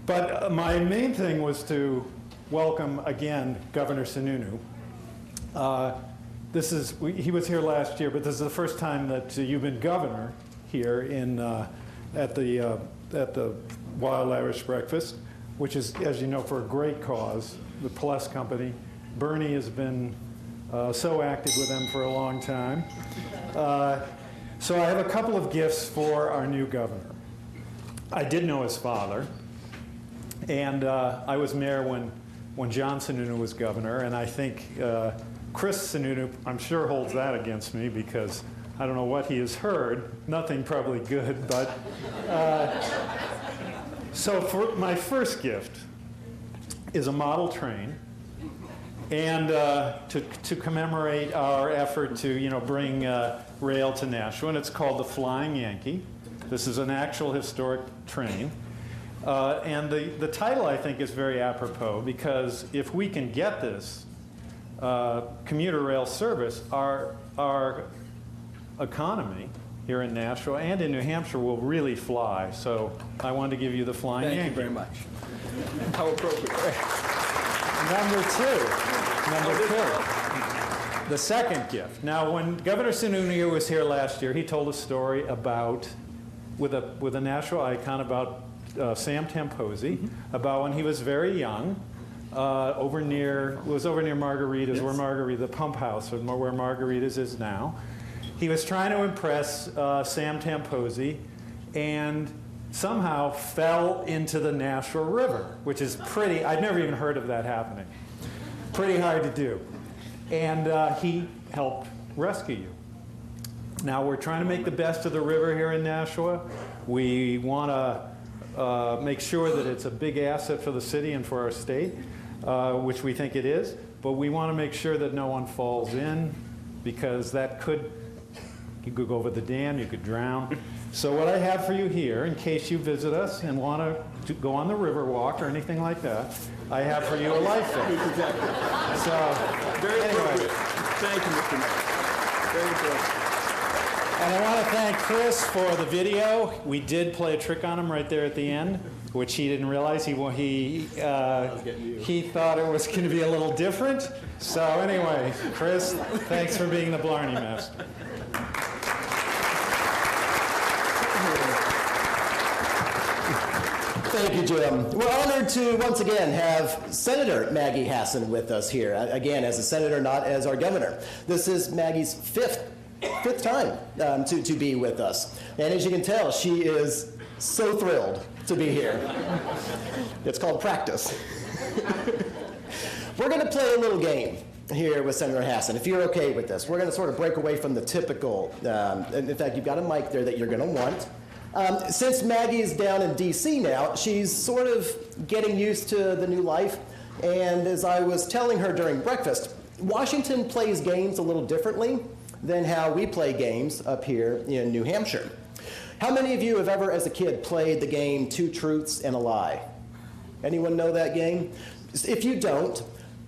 But my main thing was to welcome again Governor Sununu. He was here last year, but this is the first time that you've been governor here at the Wild Irish Breakfast, which is, as you know, for a great cause, the Plus Company. Bernie has been so active with them for a long time. So I have a couple of gifts for our new governor. I did know his father, and I was mayor when John Sununu was governor, and I think Chris Sununu, I'm sure, holds that against me because I don't know what he has heard. Nothing probably good, but... So for my first gift is a model train, and to commemorate our effort to bring rail to Nashua, and it's called the Flying Yankee. This is an actual historic train. And the title, I think, is very apropos because if we can get this commuter rail service, our economy here in Nashua and in New Hampshire will really fly. So I wanted to give you the Flying Yankee. Thank you very much. How appropriate. Number two, the second gift. Now, when Governor Sununu was here last year, he told a story about, with a Nashua icon, about Sam Tamposi, about when he was very young, over near Margaritas, yes. The pump house, where Margaritas is now. He was trying to impress Sam Tamposi and somehow fell into the Nashua River, which is I'd never even heard of that happening. Pretty hard to do. And he helped rescue you. Now we're trying to make the best of the river here in Nashua. We want to make sure that it's a big asset for the city and for our state, which we think it is, but we want to make sure that no one falls in because you could go over the dam, you could drown. So what I have for you here, in case you visit us and want to go on the river walk or anything like that, I have for you a life vest. Exactly. So, very anyway. appropriate. Thank you, Mr. Mayor. Very appropriate. And I want to thank Chris for the video. We did play a trick on him right there at the end, which he didn't realize. He thought it was going to be a little different. So anyway, Chris, thanks for being the Blarney Master. Thank you, Jim. We're honored to once again have Senator Maggie Hassan with us here, again as a senator, not as our governor. This is Maggie's fifth time to be with us. And as you can tell, she is so thrilled to be here. It's called practice. We're going to play a little game here with Senator Hassan, if you're okay with this. We're going to sort of break away from the typical, in fact, you've got a mic there that you're going to want. Since Maggie is down in D.C. now, she's sort of getting used to the new life. And as I was telling her during breakfast, Washington plays games a little differently than how we play games up here in New Hampshire. How many of you have ever, as a kid, played the game Two Truths and a Lie? Anyone know that game? If you don't,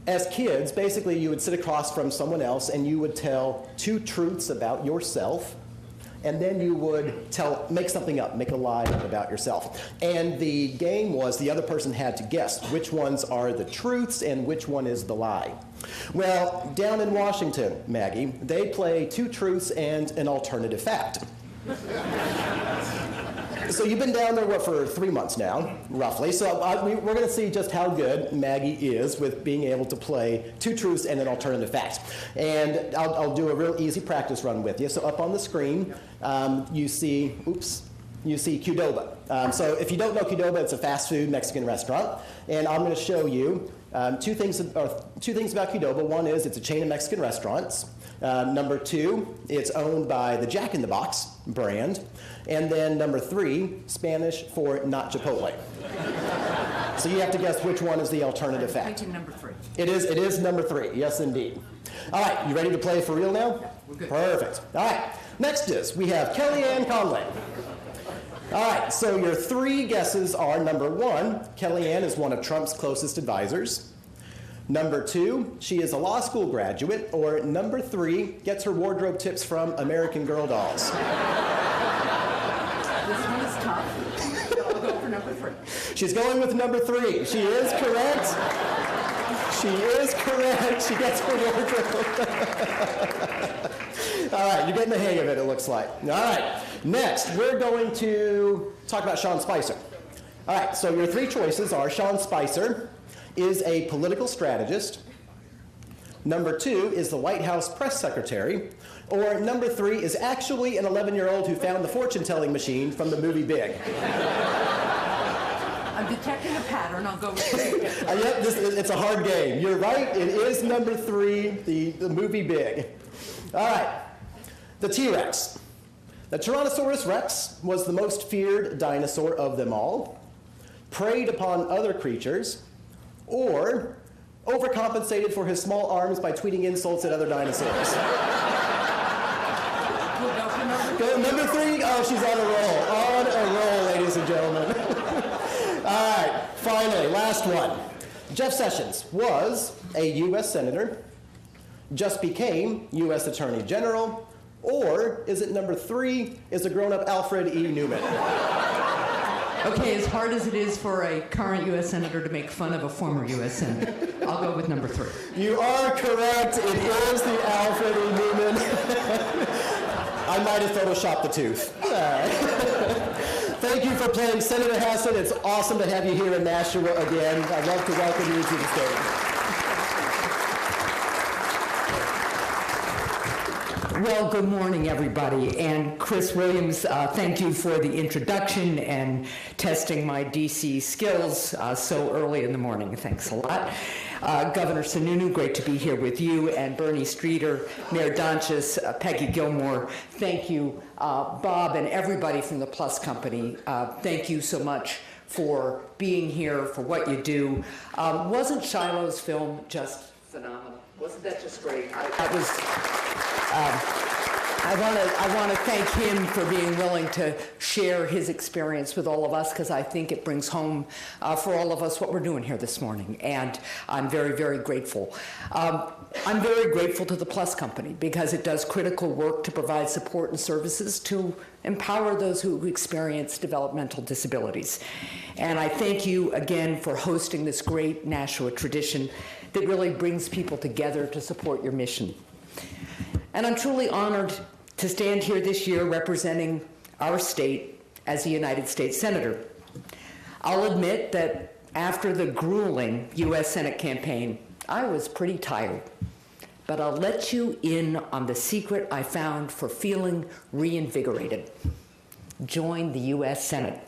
as kids, basically you would sit across from someone else and you would tell two truths about yourself, and then you would make something up, make a lie about yourself. And the game was the other person had to guess which ones are the truths and which one is the lie. Well, down in Washington, Maggie, they play two truths and an alternative fact. So you've been down there, for 3 months now, roughly. So we're going to see just how good Maggie is with being able to play two truths and an alternative fact. And I'll do a real easy practice run with you. So up on the screen, you see Qdoba. So if you don't know Qdoba, it's a fast food Mexican restaurant. And I'm going to show you two things about Qdoba. One is it's a chain of Mexican restaurants. Number two, it's owned by the Jack in the Box brand. And then number three, Spanish for not Chipotle. So you have to guess which one is the alternative fact. Pointing number 3. It is number 3, yes indeed. All right, you ready to play for real now? Yeah, we're good. Perfect. All right, next is we have Kellyanne Conley. All right, so your 3 guesses are number 1, Kellyanne is one of Trump's closest advisors. Number 2, she is a law school graduate. Or number 3, gets her wardrobe tips from American Girl dolls. This one is tough. I'll go for number 3. She's going with number 3. She is correct. She is correct. She gets her wardrobe. All right, you're getting the hang of it, it looks like. All right, next, we're going to talk about Sean Spicer. All right, so your 3 choices are Sean Spicer is a political strategist, number 2 is the White House press secretary, or number 3 is actually an 11-year-old who found the fortune-telling machine from the movie Big. I'm detecting a pattern. I'll go with 3. Yep, it's a hard game. You're right, it is number 3, the movie Big. All right, the T-Rex. The Tyrannosaurus Rex was the most feared dinosaur of them all, preyed upon other creatures, or overcompensated for his small arms by tweeting insults at other dinosaurs. We'll go for number 3. Go, number 3, oh, she's on a roll, ladies and gentlemen. All right, finally, last one. Jeff Sessions was a U.S. Senator, just became U.S. Attorney General, or is it number 3, is a grown-up Alfred E. Newman? Okay, as hard as it is for a current U.S. Senator to make fun of a former U.S. Senator, I'll go with number 3. You are correct. It is the Alfred E. Newman. I might have photoshopped the tooth. Thank you for playing Senator Hassan. It's awesome to have you here in Nashua again. I'd love to welcome you to the stage. Well, good morning, everybody. And Chris Williams, thank you for the introduction and testing my DC skills so early in the morning. Thanks a lot. Governor Sununu, great to be here with you, and Bernie Streeter, Mayor Donchis, Peggy Gilmore. Thank you, Bob, and everybody from the Plus Company. Thank you so much for being here, for what you do. Wasn't Shiloh's film just phenomenal? Wasn't that just great? I want to thank him for being willing to share his experience with all of us, because I think it brings home for all of us what we're doing here this morning, and I'm very, very grateful. I'm very grateful to the Plus Company because it does critical work to provide support and services to empower those who experience developmental disabilities. And I thank you again for hosting this great Nashua tradition that really brings people together to support your mission. And I'm truly honored to stand here this year representing our state as a United States Senator. I'll admit that after the grueling U.S. Senate campaign, I was pretty tired. But I'll let you in on the secret I found for feeling reinvigorated. Join the U.S. Senate.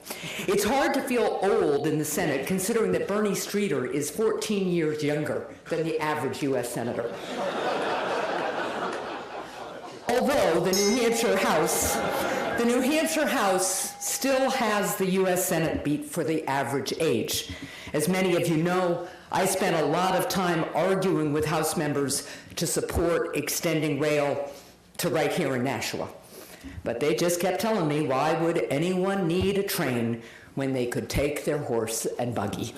It's hard to feel old in the Senate considering that Bernie Streeter is 14 years younger than the average U.S. Senator. Although the New Hampshire House still has the U.S. Senate beat for the average age. As many of you know, I spent a lot of time arguing with House members to support extending rail to right here in Nashua. But they just kept telling me, why would anyone need a train when they could take their horse and buggy?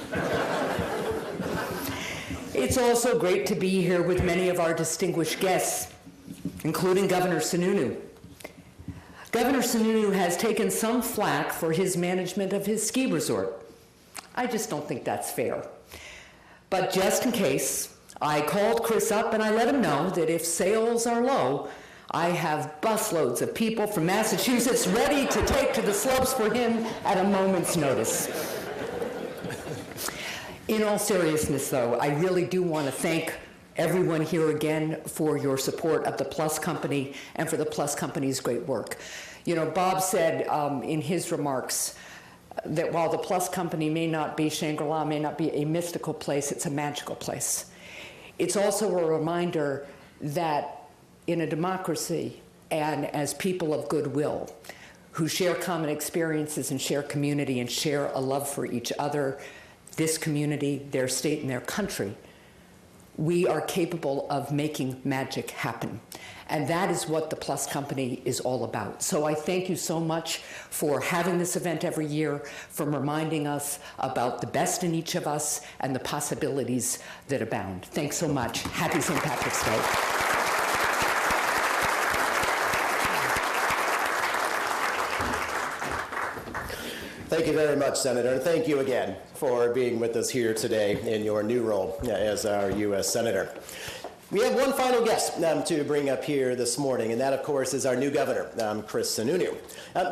It's also great to be here with many of our distinguished guests, including Governor Sununu. Governor Sununu has taken some flack for his management of his ski resort. I just don't think that's fair. But just in case, I called Chris up and I let him know that if sales are low, I have busloads of people from Massachusetts ready to take to the slopes for him at a moment's notice. In all seriousness, though, I really do want to thank everyone here again for your support of the Plus Company and for the Plus Company's great work. You know, Bob said in his remarks that while the Plus Company may not be, Shangri-La may not be a mystical place, it's a magical place. It's also a reminder that in a democracy and as people of goodwill who share common experiences and share community and share a love for each other, this community, their state, and their country, we are capable of making magic happen. And that is what the Plus Company is all about. So I thank you so much for having this event every year, for reminding us about the best in each of us and the possibilities that abound. Thanks so much. Happy St. Patrick's Day. Thank you very much, Senator, and thank you again for being with us here today in your new role as our U.S. Senator. We have one final guest to bring up here this morning, and that, of course, is our new governor, Chris Sununu.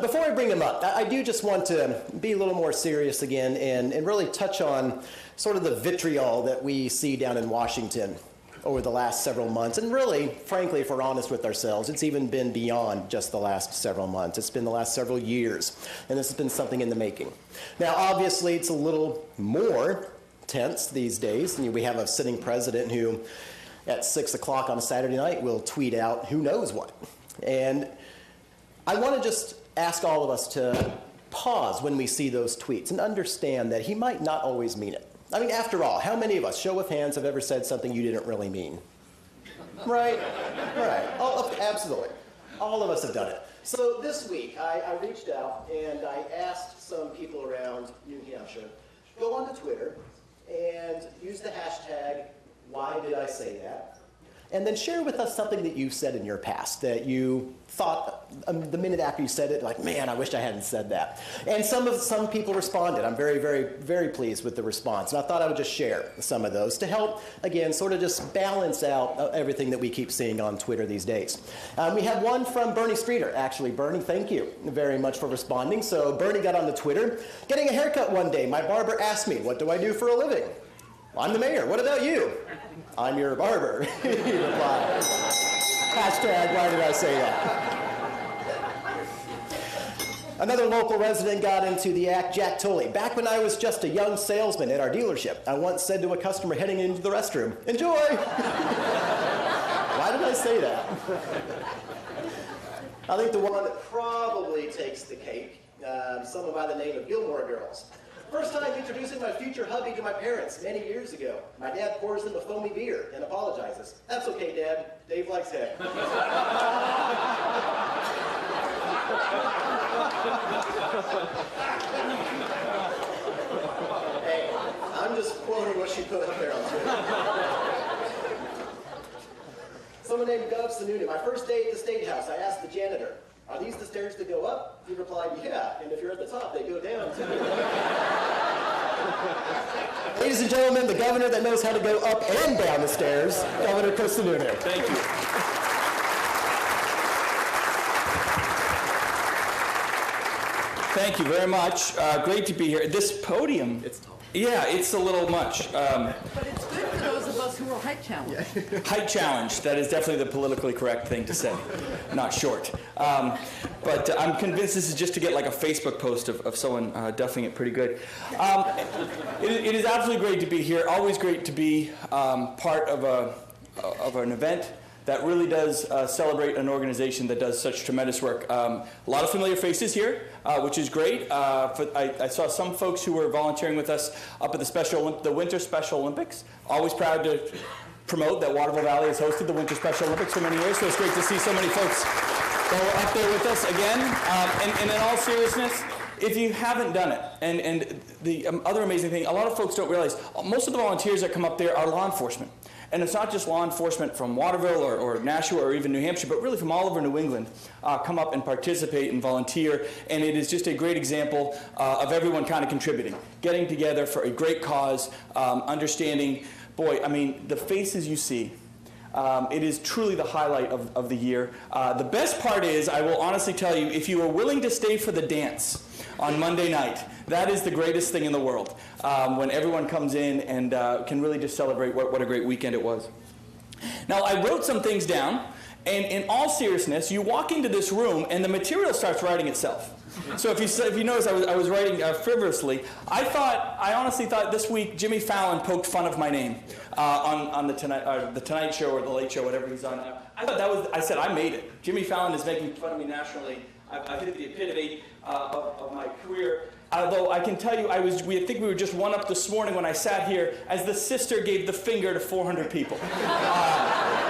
Before I bring him up, I do just want to be a little more serious again and really touch on sort of the vitriol that we see down in Washington over the last several months. And really, frankly, if we're honest with ourselves, it's even been beyond just the last several months. It's been the last several years, and this has been something in the making. Now, obviously, it's a little more tense these days. We have a sitting president who, at 6 o'clock on a Saturday night, will tweet out who knows what. And I want to just ask all of us to pause when we see those tweets and understand that he might not always mean it. I mean, after all, how many of us, show of hands, have ever said something you didn't really mean? Right? Right. Absolutely. All of us have done it. So this week, I reached out and I asked some people around New Hampshire, go onto Twitter and use the hashtag, why did I say that? And then share with us something that you said in your past that you thought the minute after you said it, like, man, I wish I hadn't said that. And some people responded. I'm very, very, very pleased with the response. And I thought I would just share some of those to help, again, sort of just balance out everything that we keep seeing on Twitter these days. We have one from Bernie Streeter. Actually, Bernie, thank you very much for responding. So Bernie got on the Twitter. Getting a haircut one day, my barber asked me, what do I do for a living? I'm the mayor. What about you? I'm your barber, he replied. Hashtag, why did I say that? Another local resident got into the act, Jack Tully. Back when I was just a young salesman at our dealership, I once said to a customer heading into the restroom, enjoy! Why did I say that? I think the one that probably takes the cake, someone by the name of Gilmore Girls. First time introducing my future hubby to my parents many years ago. My dad pours them a foamy beer and apologizes. That's okay, Dad. Dave likes head. Hey, I'm just quoting what she put up there on Twitter. Someone named Gov Sununu. My first day at the State House, I asked the janitor, are these the stairs that go up? He replied, yeah, and if you're at the top, they go down too. Ladies and gentlemen, the governor that knows how to go up and down the stairs, Governor Chris Sununu. Thank you. Thank you very much. Great to be here. This podium, yeah, it's a little much. But it's good for those of us who are height challenged. Height challenged, that is definitely the politically correct thing to say, not short. But I'm convinced this is just to get like a Facebook post of someone duffing it pretty good. It is absolutely great to be here, always great to be part of an event that really does celebrate an organization that does such tremendous work. A lot of familiar faces here, which is great. I saw some folks who were volunteering with us up at the Winter Special Olympics. Always proud to promote that Waterville Valley has hosted the Winter Special Olympics for many years, so it's great to see so many folks that were up there with us again. And in all seriousness, if you haven't done it, and the other amazing thing, a lot of folks don't realize, most of the volunteers that come up there are law enforcement. And it's not just law enforcement from Waterville or Nashua or even New Hampshire, but really from all over New England come up and participate and volunteer. And it is just a great example of everyone kind of contributing, getting together for a great cause, understanding, boy, I mean, the faces you see. It is truly the highlight of the year. The best part is, I will honestly tell you, if you are willing to stay for the dance on Monday night, that is the greatest thing in the world, when everyone comes in and can really just celebrate what a great weekend it was. Now, I wrote some things down, and in all seriousness, you walk into this room and the material starts writing itself. So if you notice, I was writing frivolously. I honestly thought this week Jimmy Fallon poked fun of my name on the Tonight Show or the Late Show, whatever he's on. I said I made it. Jimmy Fallon is making fun of me nationally. I've hit the epitome of my career. Although I can tell you, I think we were just one up this morning when I sat here as the sister gave the finger to 400 people.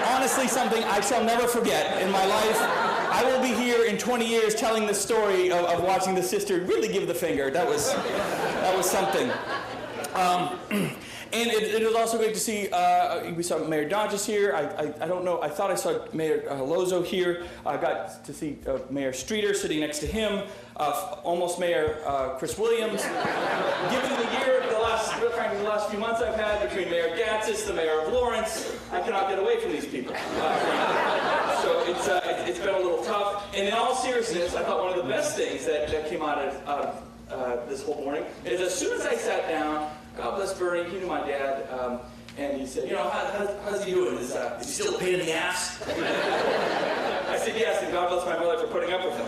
Honestly, something I shall never forget in my life. I will be here in 20 years telling the story of watching the sister really give the finger. That was something. And it was also great to see, we saw Mayor Donches here. I don't know, I thought I saw Mayor Lozo here. I got to see Mayor Streeter sitting next to him. Almost Mayor Chris Williams. Given the year, the last few months I've had between Mayor Gatsis, the Mayor of Lawrence, I cannot get away from these people. So it's been a little tough. And in all seriousness, I thought one of the best things that came out of this whole morning is as soon as I sat down, God bless Bernie, he knew my dad, and he said, you know, how's he doing? Is he still a pain in the ass? I said, yes, and God bless my mother for putting up with him.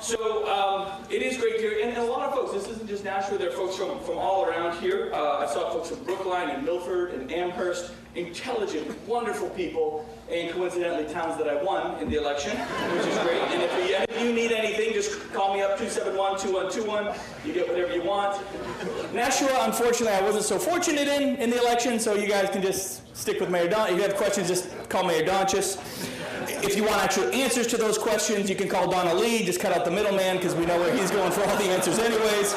So it is great here, and a lot of folks, this isn't just Nashua, there are folks from all around here. I saw folks from Brookline and Milford and Amherst, intelligent, wonderful people, and coincidentally towns that I won in the election, which is great. And if any of you need anything, just call me up, 271-2121. You get whatever you want. Nashua, unfortunately, I wasn't so fortunate in the election, so you guys can just stick with Mayor Donches. If you have questions, just call Mayor Donches. If you want actual answers to those questions, you can call Donna Lee. Just cut out the middleman because we know where he's going for all the answers anyways.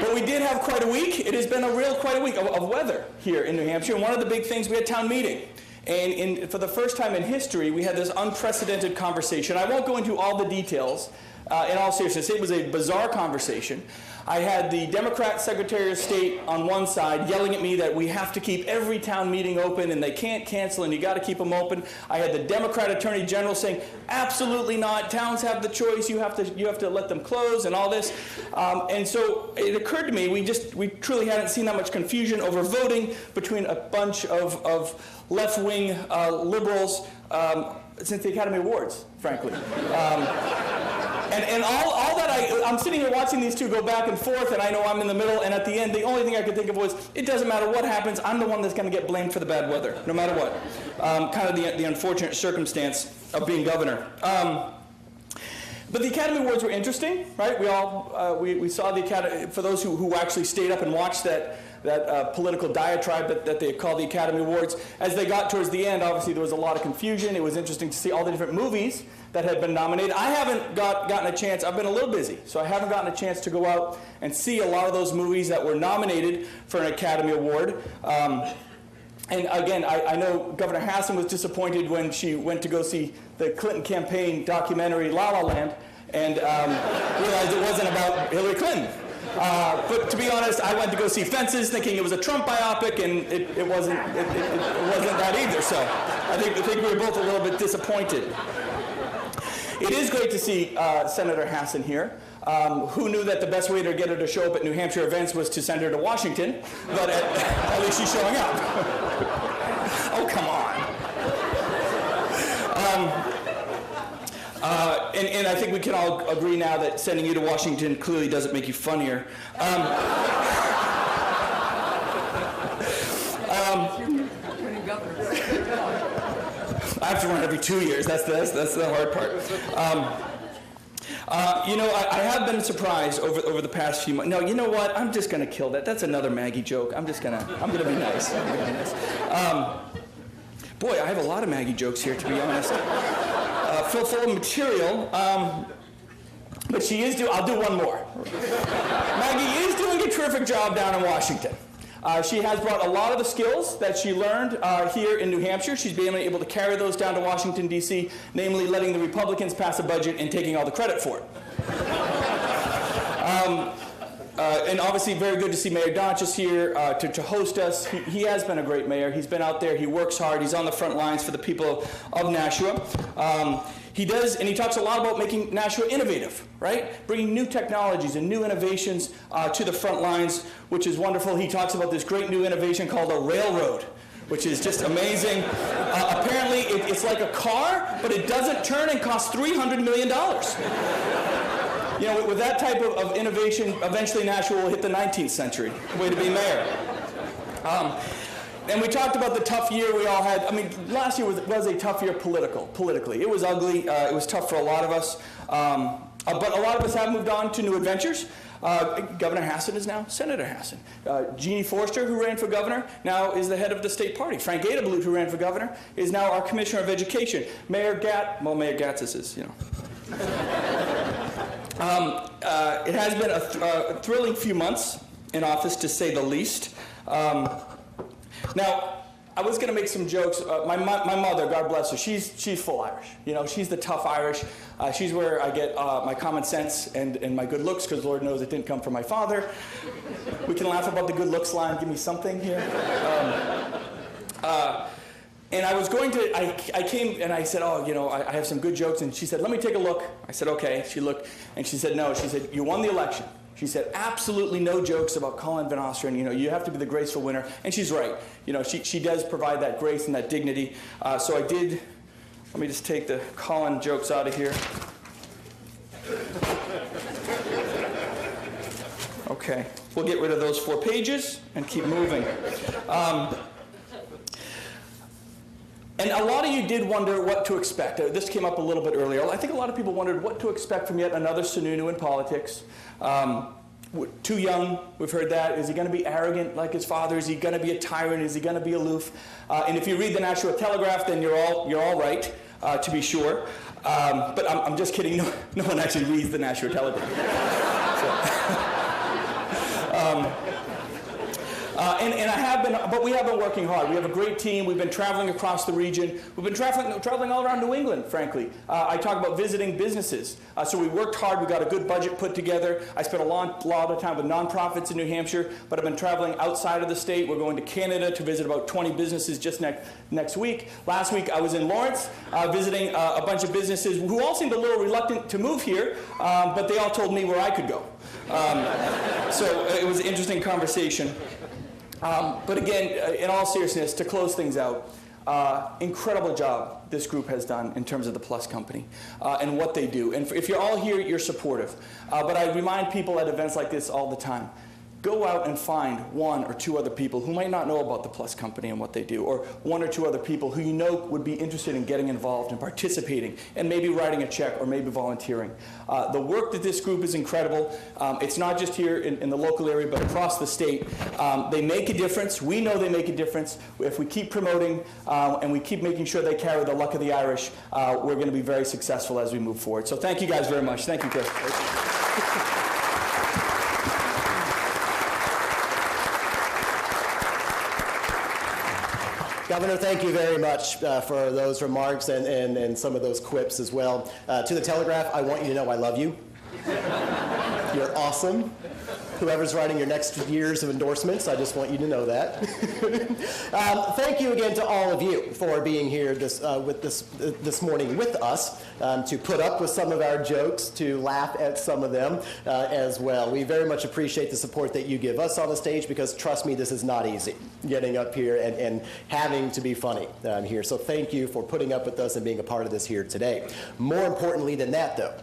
But we did have quite a week. It has been quite a week of weather here in New Hampshire. And one of the big things, we had town meeting. And for the first time in history, we had this unprecedented conversation. I won't go into all the details. In all seriousness, it was a bizarre conversation. I had the Democrat Secretary of State on one side yelling at me that we have to keep every town meeting open and they can't cancel and you got to keep them open. I had the Democrat Attorney General saying, absolutely not, towns have the choice, you have to let them close and all this. And so it occurred to me, we truly hadn't seen that much confusion over voting between a bunch of left-wing liberals since the Academy Awards, frankly. And all that I'm sitting here watching these two go back and forth, and I know I'm in the middle, and at the end, the only thing I could think of was, it doesn't matter what happens, I'm the one that's going to get blamed for the bad weather, no matter what. Kind of the unfortunate circumstance of being governor. But the Academy Awards were interesting, right? We saw the Academy, for those who actually stayed up and watched that political diatribe that they called the Academy Awards. As they got towards the end, obviously there was a lot of confusion. It was interesting to see all the different movies that had been nominated. I haven't gotten a chance, I've been a little busy, so I haven't gotten a chance to go out and see a lot of those movies that were nominated for an Academy Award. And again, I know Governor Hassan was disappointed when she went to go see the Clinton campaign documentary La La Land and realized it wasn't about Hillary Clinton. But to be honest, I went to go see Fences thinking it was a Trump biopic, and it wasn't that either. So I think we were both a little bit disappointed. It is great to see Senator Hassan here. Who knew that the best way to get her to show up at New Hampshire events was to send her to Washington? But at least she's showing up. Oh, come on. And I think we can all agree now that sending you to Washington clearly doesn't make you funnier. I have to run every 2 years. That's the hard part. You know, I have been surprised over the past few months. No, you know what? I'm just going to kill that. That's another Maggie joke. I'm going to be nice. Boy, I have a lot of Maggie jokes here, to be honest. Full of material. But she is I'll do one more. Maggie is doing a terrific job down in Washington. She has brought a lot of the skills that she learned here in New Hampshire. She's been able to carry those down to Washington, D.C., namely letting the Republicans pass a budget and taking all the credit for it. And obviously very good to see Mayor Donches here to host us. He has been a great mayor. He's been out there. He works hard. He's on the front lines for the people of Nashua. He does, and he talks a lot about making Nashua innovative, right? Bringing new technologies and new innovations to the front lines, which is wonderful. He talks about this great new innovation called a railroad, which is just amazing. Apparently, it's like a car, but it doesn't turn and costs $300 million. You know, with that type of innovation, eventually Nashua will hit the 19th century. Way to be mayor. And we talked about the tough year we all had. I mean, last year was a tough year politically. It was ugly. It was tough for a lot of us. But a lot of us have moved on to new adventures. Governor Hassan is now Senator Hassan. Jeannie Forster, who ran for governor, now is the head of the state party. Frank Adeblut, who ran for governor, is now our Commissioner of Education. Mayor Gatz is, you know. It has been a thrilling few months in office, to say the least. Now, I was going to make some jokes. My mother, God bless her, she's full Irish. You know, she's the tough Irish. She's where I get my common sense and my good looks, because Lord knows it didn't come from my father. We can laugh about the good looks line. Give me something here. And I was going to, I came and I said, oh, you know, I have some good jokes. And she said, let me take a look. I said, okay. She looked and she said, no. She said, you won the election. She said, absolutely no jokes about Colin Van Osteren. You know, you have to be the graceful winner. And she's right. You know, she does provide that grace and that dignity. So I did, let me just take the Colin jokes out of here. Okay, we'll get rid of those 4 pages and keep moving. And a lot of you did wonder what to expect. This came up a little bit earlier. I think a lot of people wondered what to expect from yet another Sununu in politics. Too young, we've heard that. Is he going to be arrogant like his father? Is he going to be a tyrant? Is he going to be aloof? And if you read the Nashua Telegraph, then you're all right, to be sure. But I'm just kidding. No one actually reads the Nashua Telegraph. And I have been, but we have been working hard. We have a great team. We've been traveling across the region. We've been traveling all around New England, frankly. I talk about visiting businesses. So we worked hard. We got a good budget put together. I spent a lot of time with nonprofits in New Hampshire, but I've been traveling outside of the state. We're going to Canada to visit about 20 businesses just next week. Last week I was in Lawrence visiting a bunch of businesses who all seemed a little reluctant to move here, but they all told me where I could go. So it was an interesting conversation. But again, in all seriousness, to close things out, incredible job this group has done in terms of the Plus Company and what they do. And if you're all here, you're supportive. But I remind people at events like this all the time, go out and find 1 or 2 other people who might not know about the Plus Company and what they do, or 1 or 2 other people who you know would be interested in getting involved and participating and maybe writing a check or maybe volunteering. The work that this group is incredible. It's not just here in the local area, but across the state. They make a difference. We know they make a difference. If we keep promoting and we keep making sure they carry the luck of the Irish, we're going to be very successful as we move forward. So thank you guys very much. Thank you, Chris. Governor, thank you very much for those remarks and some of those quips as well. To the Telegraph, I want you to know I love you. You're awesome. Whoever's writing your next years of endorsements, I just want you to know that. Thank you again to all of you for being here this morning with us, to put up with some of our jokes, to laugh at some of them as well. We very much appreciate the support that you give us on the stage, because trust me, this is not easy, getting up here and having to be funny here. So thank you for putting up with us and being a part of this here today. More importantly than that, though,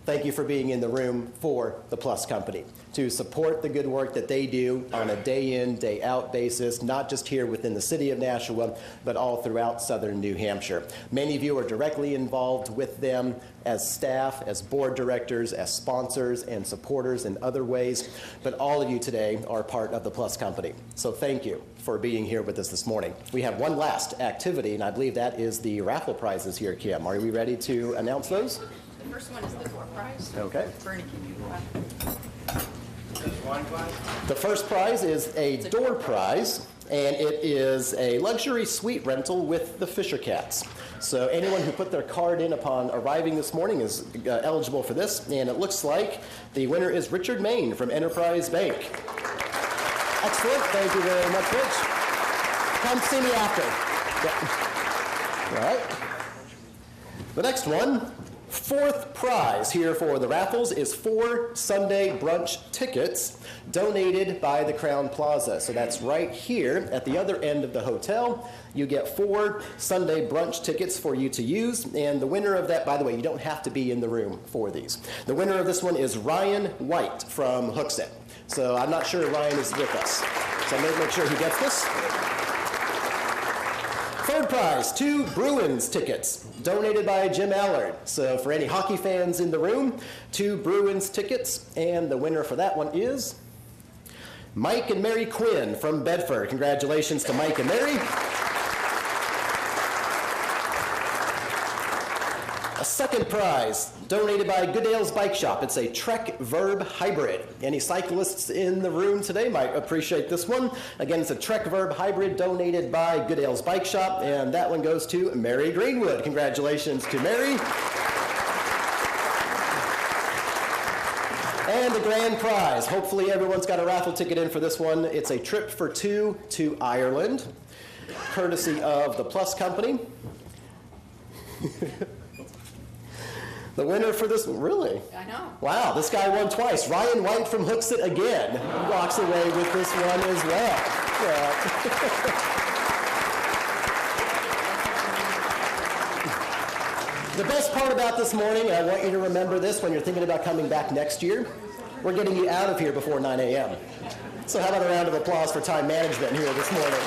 thank you for being in the room for the Plus Company, to support the good work that they do on a day-in, day-out basis, not just here within the city of Nashua, but all throughout southern New Hampshire. Many of you are directly involved with them as staff, as board directors, as sponsors and supporters in other ways, but all of you today are part of the Plus Company. So thank you for being here with us this morning. We have one last activity, and I believe that is the raffle prizes here, Kim. Are we ready to announce those? The first one is the door prize. Okay. Bernie, can you The first prize is a door prize, and it is a luxury suite rental with the Fisher Cats. So anyone who put their card in upon arriving this morning is eligible for this, and it looks like the winner is Richard Main from Enterprise Bank. Excellent. Thank you very much, Rich. Come see me after. Yeah. All right. The next one, fourth prize here for the raffles, is 4 Sunday brunch tickets donated by the Crown Plaza. So that's right here at the other end of the hotel. You get 4 Sunday brunch tickets for you to use, and the winner of that, by the way, you don't have to be in the room for these. The winner of this one is Ryan White from Hooksett. So I'm not sure Ryan is with us. So make sure he gets this. Third prize, 2 Bruins tickets, donated by Jim Allard. So for any hockey fans in the room, 2 Bruins tickets, and the winner for that one is Mike and Mary Quinn from Bedford. Congratulations to Mike and Mary. A second prize, donated by Goodale's Bike Shop. It's a Trek Verb Hybrid. Any cyclists in the room today might appreciate this one. Again, it's a Trek Verb Hybrid donated by Goodale's Bike Shop, and that one goes to Mary Greenwood. Congratulations to Mary. And the grand prize. Hopefully everyone's got a raffle ticket in for this one. It's a trip for 2 to Ireland, courtesy of the Plus Company. The winner for this, really? I know. Wow, this guy won twice. Ryan White from Hooksett again walks away with this one as well. The best part about this morning, and I want you to remember this when you're thinking about coming back next year, we're getting you out of here before 9 a.m. So how about a round of applause for time management here this morning?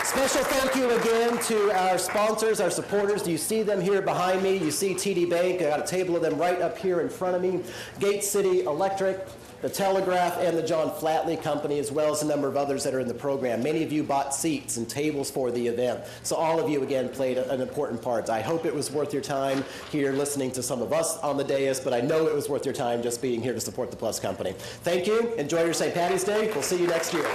Special thank you again to our sponsors, our supporters. You see them here behind me. You see TD Bank. I got a table of them right up here in front of me. Gate City Electric, the Telegraph, and the John Flatley Company, as well as a number of others that are in the program. Many of you bought seats and tables for the event. So all of you, again, played an important part. I hope it was worth your time here listening to some of us on the dais, but I know it was worth your time just being here to support the Plus Company. Thank you. Enjoy your St. Paddy's Day. We'll see you next year.